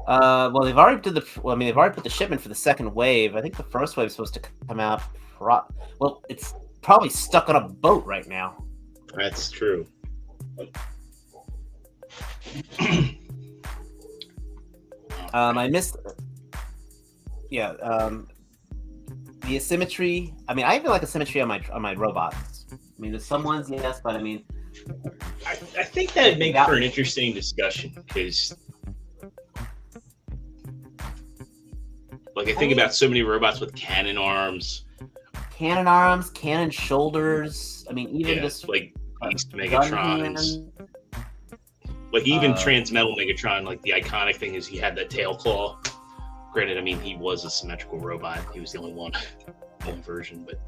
Speaker 1: Well, they've already put the shipment for the second wave. I think the first wave is supposed to come out. It's probably stuck on a boat right now.
Speaker 4: That's true.
Speaker 1: I missed. Yeah. The asymmetry. I mean, I even like asymmetry on my robots. I mean, there's some ones, yes, but I mean,
Speaker 4: I think that'd make for an interesting discussion because, like, I think about so many robots with cannon arms,
Speaker 1: cannon shoulders. I mean, even just
Speaker 4: like Beast Megatrons, like even Transmetal Megatron. Like the iconic thing is he had that tail claw. Granted, I mean he was a symmetrical robot. He was the only one version, but.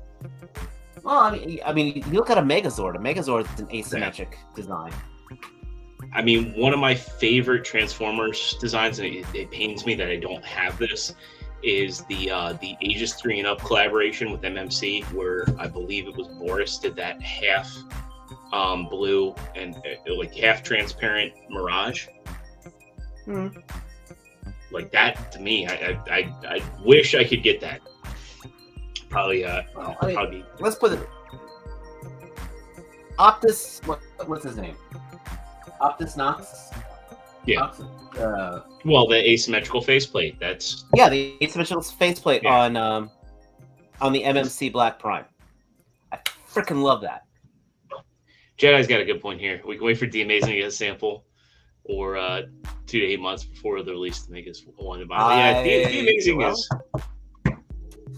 Speaker 1: Well, I mean, you look at a Megazord. A Megazord is an asymmetric design.
Speaker 4: I mean, one of my favorite Transformers designs, and it pains me that I don't have this, is the Aegis 3 and Up collaboration with MMC, where I believe it was Boris did that half blue and like half transparent Mirage.
Speaker 1: Mm-hmm.
Speaker 4: Like that to me, I wish I could get that. Probably
Speaker 1: let's put it. Optus, what's his name? Optus Nox.
Speaker 4: Yeah. Well, the asymmetrical faceplate. That's
Speaker 1: the asymmetrical faceplate on the MMC Black Prime. I freaking love that.
Speaker 4: Jedi's got a good point here. We can wait for D Amazing to get a sample, or 2 to 8 months before the release to make us want to buy. Yeah, D Amazing is.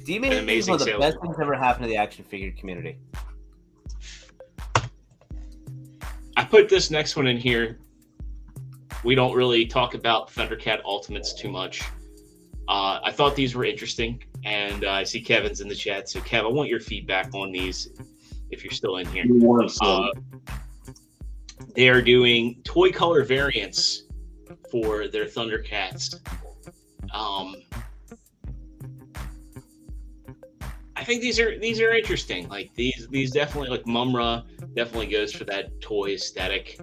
Speaker 1: D Amazing is one of the best things ever happened to the action figure community.
Speaker 4: I put this next one in here. We don't really talk about Thundercat Ultimates too much. I thought these were interesting, and I see Kevin's in the chat. So, Kev, I want your feedback on these if you're still in here. They are doing toy color variants for their Thundercats. I think these are interesting. Like these definitely, like Mumra definitely goes for that toy aesthetic.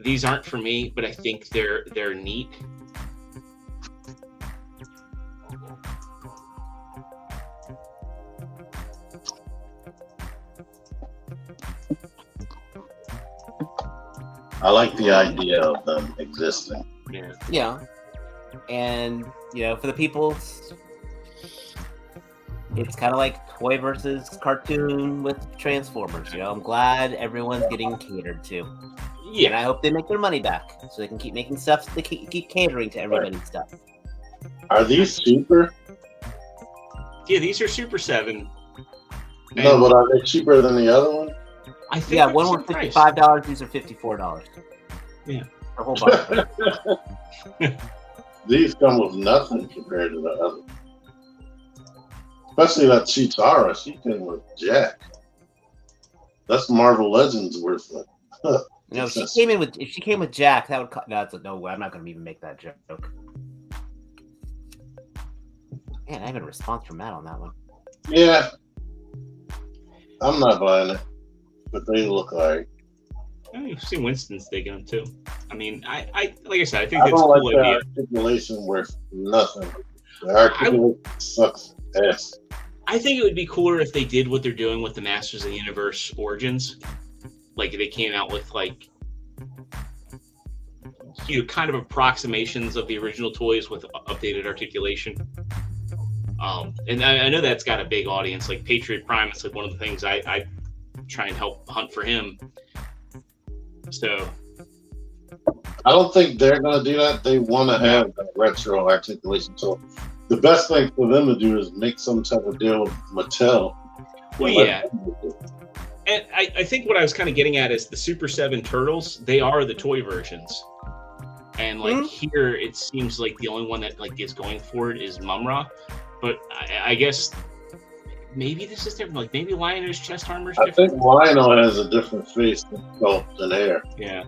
Speaker 4: These aren't for me, but I think they're neat.
Speaker 5: I like the idea of them existing.
Speaker 4: Yeah.
Speaker 1: Yeah. And for the people, it's kind of like toy versus cartoon with Transformers. I'm glad everyone's getting catered to.
Speaker 4: Yeah,
Speaker 1: and I hope they make their money back so they can keep making stuff. They keep catering to everybody's stuff.
Speaker 5: Are these super?
Speaker 4: Yeah, these are Super 7.
Speaker 5: No, but are they cheaper than the other one?
Speaker 4: I think
Speaker 1: one was $55. These are $54.
Speaker 4: Yeah,
Speaker 1: a whole bunch.
Speaker 5: These come with nothing compared to the other. Especially that Chitara, she came with Jack. That's Marvel Legends worth it.
Speaker 1: If she came with Jack, that would no way. I'm not going to even make that joke. Man, I have a response from Matt on that one.
Speaker 5: Yeah, I'm not buying it, but they look like.
Speaker 4: I've seen Winston's taking them too. I mean, I like I said, I think it's
Speaker 5: don't
Speaker 4: a cool
Speaker 5: like
Speaker 4: idea.
Speaker 5: The articulation worth nothing. The articulation sucks ass.
Speaker 4: I think it would be cooler if they did what they're doing with the Masters of the Universe Origins. Like they came out with kind of approximations of the original toys with updated articulation. And I know that's got a big audience. Like Patriot Prime, it's like one of the things I try and help hunt for him. So
Speaker 5: I don't think they're going to do that. They want to have that retro articulation. So the best thing for them to do is make some type of deal with Mattel.
Speaker 4: Well, yeah. And I think what I was kind of getting at is the Super 7 Turtles, they are the toy versions. And here, it seems like the only one that is going for it is Mumra. But I guess maybe this is different. Like maybe Lion-O's chest armor is different.
Speaker 5: I think Lion-O has a different face than hair.
Speaker 4: Yeah.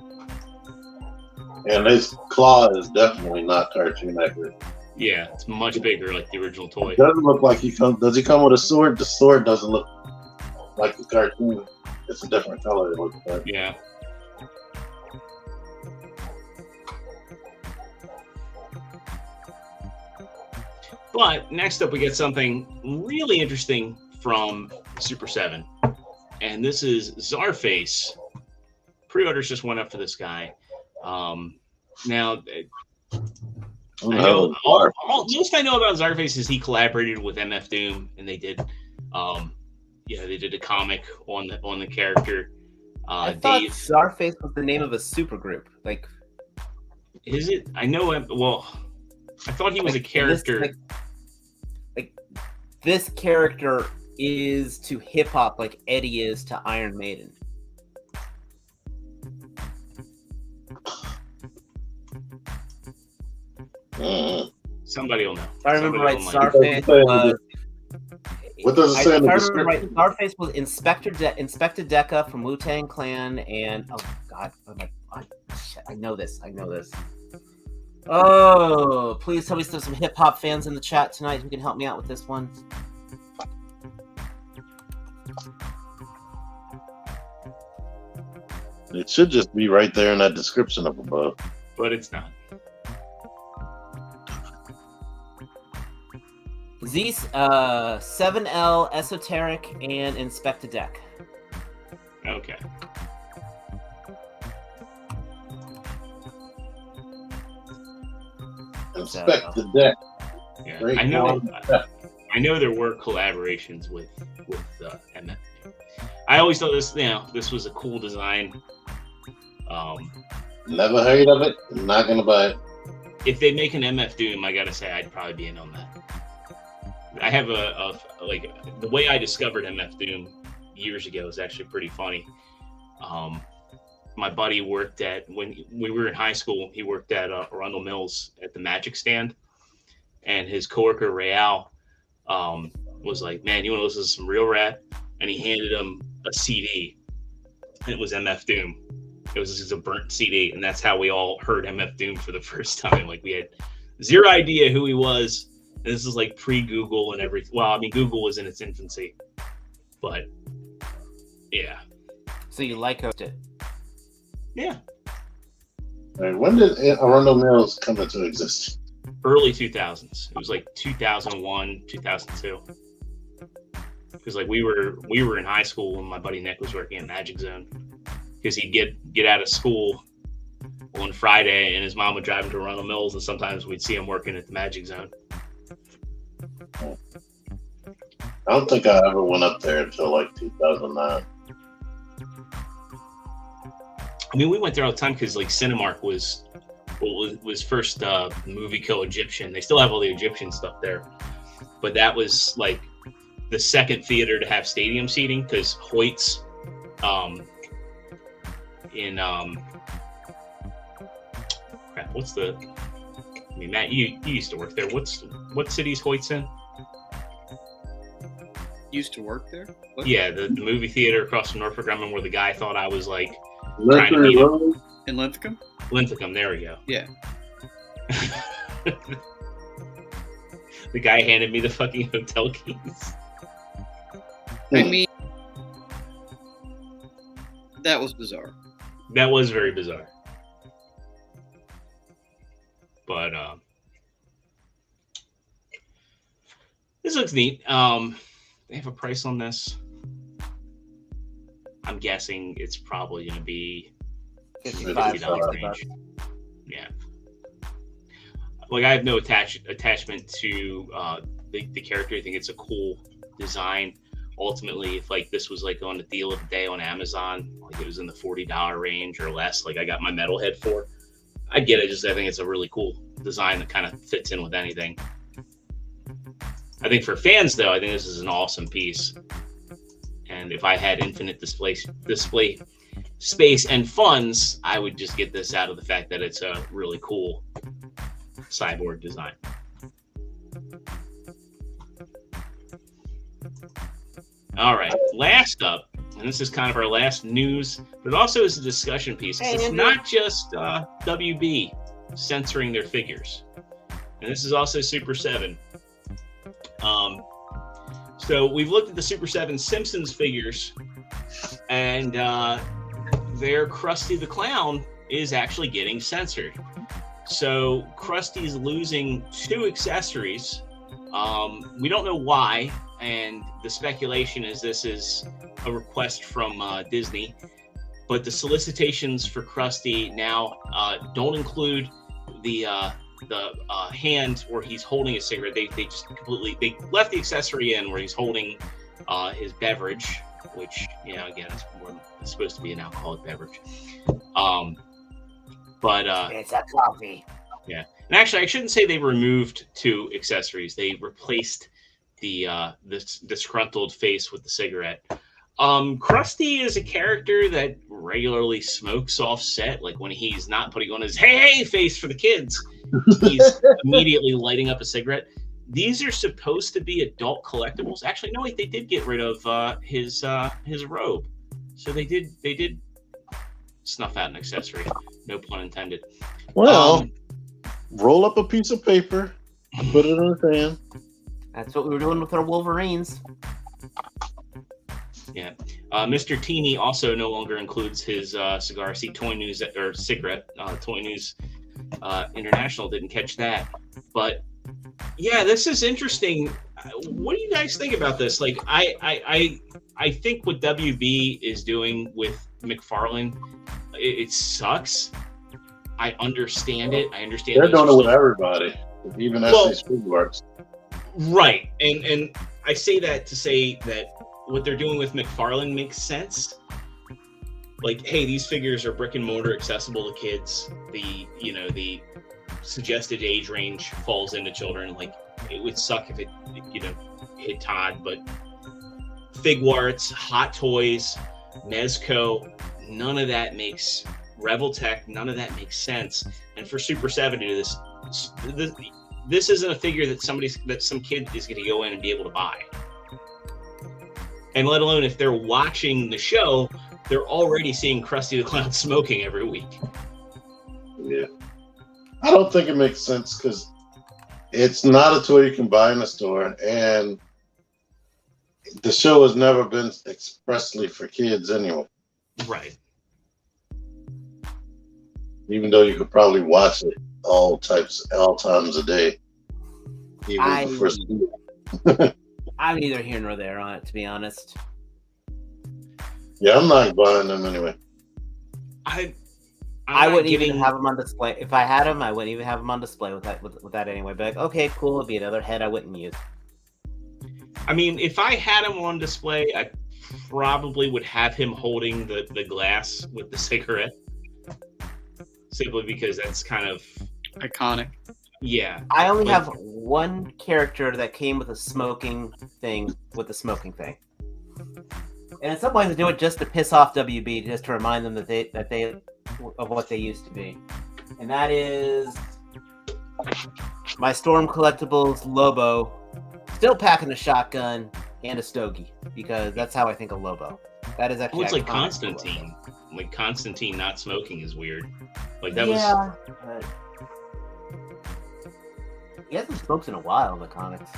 Speaker 5: And his claw is definitely not cartoon accurate.
Speaker 4: Yeah, it's much bigger, like the original toy.
Speaker 5: It doesn't look like does he come with a sword? The sword doesn't look like the cartoon. It's a different color. It looks like.
Speaker 4: Yeah. But next up, we get something really interesting from Super 7. And this is Czarface. Pre-orders just went up for this guy. Now, most I know about Czarface is he collaborated with MF Doom, and they did, they did a comic on the character.
Speaker 1: I thought Czarface was the name of a supergroup. Like,
Speaker 4: is it? I know. Well, I thought he was a character.
Speaker 1: This character is to hip hop like Eddie is to Iron Maiden.
Speaker 4: Somebody will know.
Speaker 1: If I remember right, Czarface was.
Speaker 5: What does it say in the description?
Speaker 1: Right, Czarface was Inspector Deca from Wu-Tang Clan, and oh god, I know this. Oh, please tell me there's some hip hop fans in the chat tonight who can help me out with this one.
Speaker 5: It should just be right there in that description up above.
Speaker 4: But it's not.
Speaker 1: Z's 7L Esoteric and Inspect a Deck.
Speaker 4: Okay.
Speaker 5: Inspect the deck.
Speaker 4: Yeah, I know there were collaborations with MF. I always thought this was a cool design.
Speaker 5: Never heard of it. I'm not gonna buy it.
Speaker 4: If they make an MF Doom, I gotta say I'd probably be in on that. I have the way I discovered MF Doom years ago is actually pretty funny. My buddy worked when we were in high school, he worked at Arundel Mills at the Magic Stand, and his coworker Real was like, "Man, you want to listen to some real rap?" And he handed him a CD, and it was MF Doom. It was just a burnt CD, and that's how we all heard MF Doom for the first time. Like, we had zero idea who he was. And this is like pre-Google and everything. Well, I mean, Google was in its infancy, but yeah.
Speaker 1: So you it?
Speaker 4: Yeah.
Speaker 5: All right, when did Arundel Mills come into existence?
Speaker 4: Early 2000s. It was like 2001, 2002. Because like we were in high school when my buddy Nick was working at Magic Zone. Because he'd get out of school on Friday, and his mom would drive him to Arundel Mills, and sometimes we'd see him working at the Magic Zone.
Speaker 5: I don't think I ever went up there until like 2009.
Speaker 4: I mean, we went there all the time because like Cinemark was first movie kill Egyptian. They still have all the Egyptian stuff there, but that was like the second theater to have stadium seating because Hoyt's crap, what's the? I mean, Matt, you used to work there. What city's Hoyt's in?
Speaker 6: Used to work there? What?
Speaker 4: Yeah, the movie theater across from Norfolk Grumman where the guy thought I was like
Speaker 5: Trying to meet him.
Speaker 6: In Linthicum?
Speaker 4: Linthicum, there we go.
Speaker 6: Yeah.
Speaker 4: The guy handed me the fucking hotel keys.
Speaker 6: I mean, that was bizarre.
Speaker 4: That was very bizarre. But this looks neat. They have a price on this. I'm guessing it's probably going to be $50 range. Yeah. Like, I have no attachment to the character. I think it's a cool design. Ultimately, if like this was like on the deal of the day on Amazon, like it was in the $40 range or less, like I got my metalhead for, I get it. I think it's a really cool design that kind of fits in with anything. I think for fans, though, I think this is an awesome piece. And if I had infinite display space and funds, I would just get this out of the fact that it's a really cool cyborg design. All right, last up, and this is kind of our last news, but it also is a discussion piece. It's not just WB censoring their figures, and this is also Super 7. So we've looked at the Super 7 Simpsons figures, and their Krusty the Clown is actually getting censored. So Krusty's losing 2 accessories. We don't know why, and the speculation is this is a request from Disney, but the solicitations for Krusty now don't include the hand where he's holding a cigarette. They just completely left the accessory in where he's holding his beverage, which, you know, again, it's supposed to be an alcoholic beverage. But
Speaker 1: it's a coffee.
Speaker 4: Yeah, and actually, I shouldn't say they removed 2 accessories. They replaced the disgruntled face with the cigarette. Krusty is a character that regularly smokes off set. Like when he's not putting on his hey face for the kids, he's immediately lighting up a cigarette. These are supposed to be adult collectibles. Actually, no, wait, they did get rid of his robe, so they did snuff out an accessory. No pun intended.
Speaker 5: Well, roll up a piece of paper, put it in a fan.
Speaker 1: That's what we were doing with our Wolverines.
Speaker 4: Yeah. Mr. Teeny also no longer includes his cigar. See, Toy News or cigarette. Toy News International didn't catch that. But yeah, this is interesting. What do you guys think about this? Like, I think what WB is doing with Mcfarland, it sucks. I understand it. I understand.
Speaker 5: They're doing it with everybody, even these Figuarts.
Speaker 4: Right, and I say that to say that what they're doing with Mcfarland makes sense. Like, hey, these figures are brick and mortar accessible to kids. The suggested age range falls into children. Like, it would suck if it hit Todd, but Figuarts, Hot Toys, Mezco, none of that makes Revoltech, none of that makes sense. And for Super 7 to do this isn't a figure that some kid is going to go in and be able to buy. And let alone if they're watching the show, they're already seeing Krusty the Clown smoking every week.
Speaker 5: Yeah. I don't think it makes sense because it's not a toy you can buy in the store, and the show has never been expressly for kids anyway.
Speaker 4: Right.
Speaker 5: Even though you could probably watch it all times a day. Even before school.
Speaker 1: I'm neither here nor there on it, to be honest.
Speaker 5: Yeah, I'm not buying them anyway.
Speaker 4: I'm
Speaker 1: I wouldn't even have them on display. If I had them, I wouldn't even have them on display with that anyway. But like, okay, cool. It'd be another head I wouldn't use.
Speaker 4: I mean, if I had him on display, I probably would have him holding the glass with the cigarette. Simply because that's kind of
Speaker 6: iconic.
Speaker 4: Yeah.
Speaker 1: I only have one character that came with a smoking thing, And in some ways, I do it just to piss off WB, just to remind them that they of what they used to be. And that is my Storm Collectibles Lobo, still packing a shotgun and a stogie, because that's how I think of Lobo. That is actually
Speaker 4: it's like Constantine. Like Constantine not smoking is weird. Like that was.
Speaker 1: But he hasn't smoked in a while in the comics.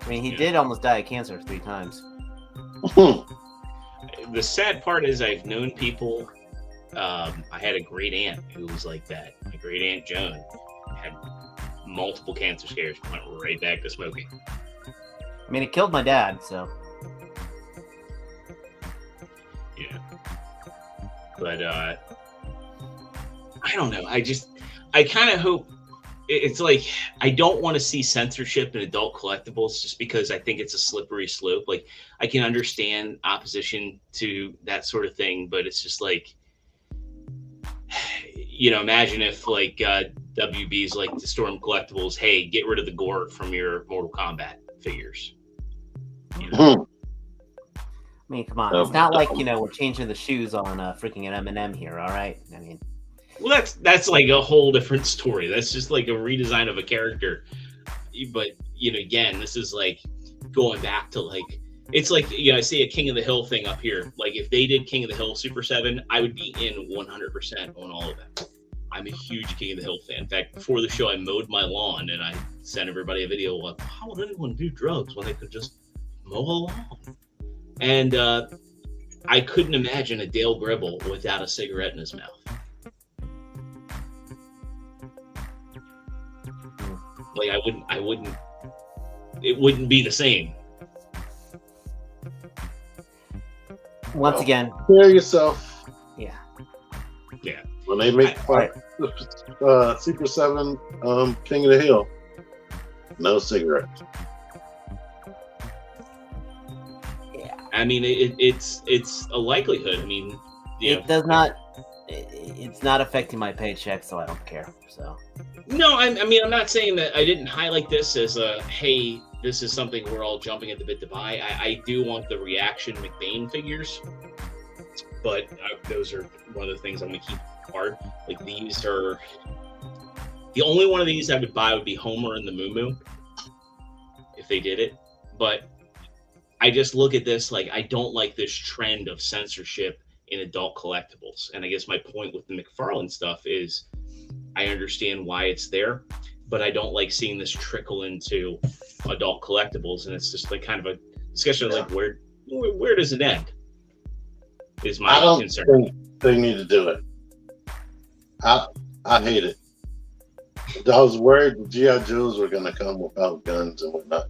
Speaker 1: I mean, he did almost die of cancer 3 times.
Speaker 4: The sad part is I've known people. I had a great aunt who was like that. My great aunt Joan had multiple cancer scares, went right back to smoking.
Speaker 1: I mean, it killed my dad, so.
Speaker 4: Yeah. But I don't know. I kind of hope it's like I don't want to see censorship in adult collectibles just because I think it's a slippery slope. Like I can understand opposition to that sort of thing, but it's just like, you know, imagine if like WB's like the Storm Collectibles, hey, get rid of the gore from your Mortal Kombat figures. You know?
Speaker 1: I mean, come on. It's not like, you know, we're changing the shoes on freaking an M&M here, all right? I mean...
Speaker 4: Well, that's like a whole different story. That's just like a redesign of a character. But, you know, again, this is like going back to like... It's like, you know, I see a King of the Hill thing up here. Like, if they did King of the Hill Super 7, I would be in 100% on all of that. I'm a huge King of the Hill fan. In fact, before the show, I mowed my lawn and I sent everybody a video of how would anyone do drugs when they could just mow a lawn? And I couldn't imagine a Dale Gribble without a cigarette in his mouth. Like it wouldn't be the same.
Speaker 1: Once again,
Speaker 5: hear yourself.
Speaker 1: Yeah.
Speaker 4: Yeah.
Speaker 5: When they make Super 7 King of the Hill, no cigarettes.
Speaker 4: I mean, it's a likelihood. I mean,
Speaker 1: it does not. It's not affecting my paycheck, so I don't care. So.
Speaker 4: No, I mean, I'm not saying that I didn't highlight this as a hey, this is something we're all jumping at the bit to buy. I do want the reaction McBain figures, but those are one of the things I'm gonna keep apart. Like these are the only one of these I would buy would be Homer and the Moo Moo if they did it, but. I just look at this like I don't like this trend of censorship in adult collectibles. And I guess my point with the Mcfarland stuff is I understand why it's there, but I don't like seeing this trickle into adult collectibles. And it's just like kind of a discussion of like where does it end? Is my concern. I don't think
Speaker 5: they need to do it. I hate it. I was worried the G.I. Joes were going to come without guns and whatnot.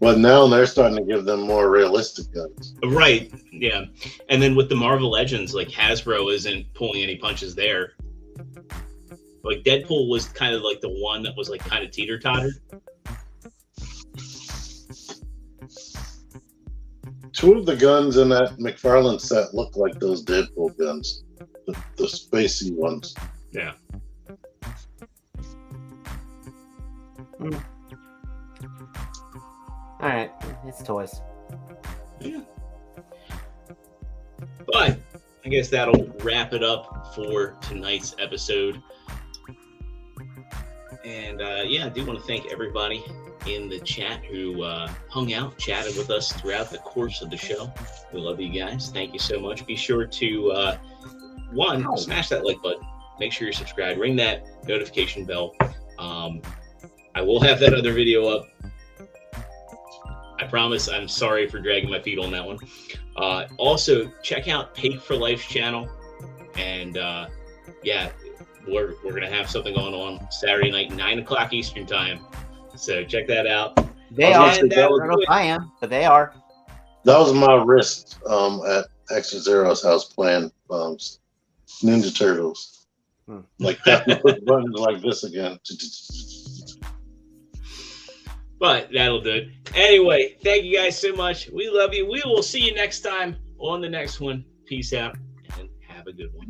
Speaker 5: But now they're starting to give them more realistic guns.
Speaker 4: Right, yeah. And then with the Marvel Legends, like Hasbro isn't pulling any punches there. Like Deadpool was kind of like the one that was like kind of teeter-tottered.
Speaker 5: 2 of the guns in that McFarlane set look like those Deadpool guns. The spacey ones.
Speaker 4: Yeah.
Speaker 1: All right, it's toys.
Speaker 4: Yeah. But I guess that'll wrap it up for tonight's episode. And yeah, I do want to thank everybody in the chat who hung out, chatted with us throughout the course of the show. We love you guys. Thank you so much. Be sure to smash that like button. Make sure you're subscribed. Ring that notification bell. I will have that other video up. I promise. I'm sorry for dragging my feet on that one. Also, check out Pake for Life's channel. And yeah, we're going to have something going on Saturday night, 9 o'clock Eastern time. So check that out.
Speaker 1: They are. I don't know if I am, but they are.
Speaker 5: That was my wrist at ExtraZero's house playing Ninja Turtles. Like that, put buttons like this again.
Speaker 4: But that'll do it. Anyway, thank you guys so much. We love you. We will see you next time on the next one. Peace out and have a good one.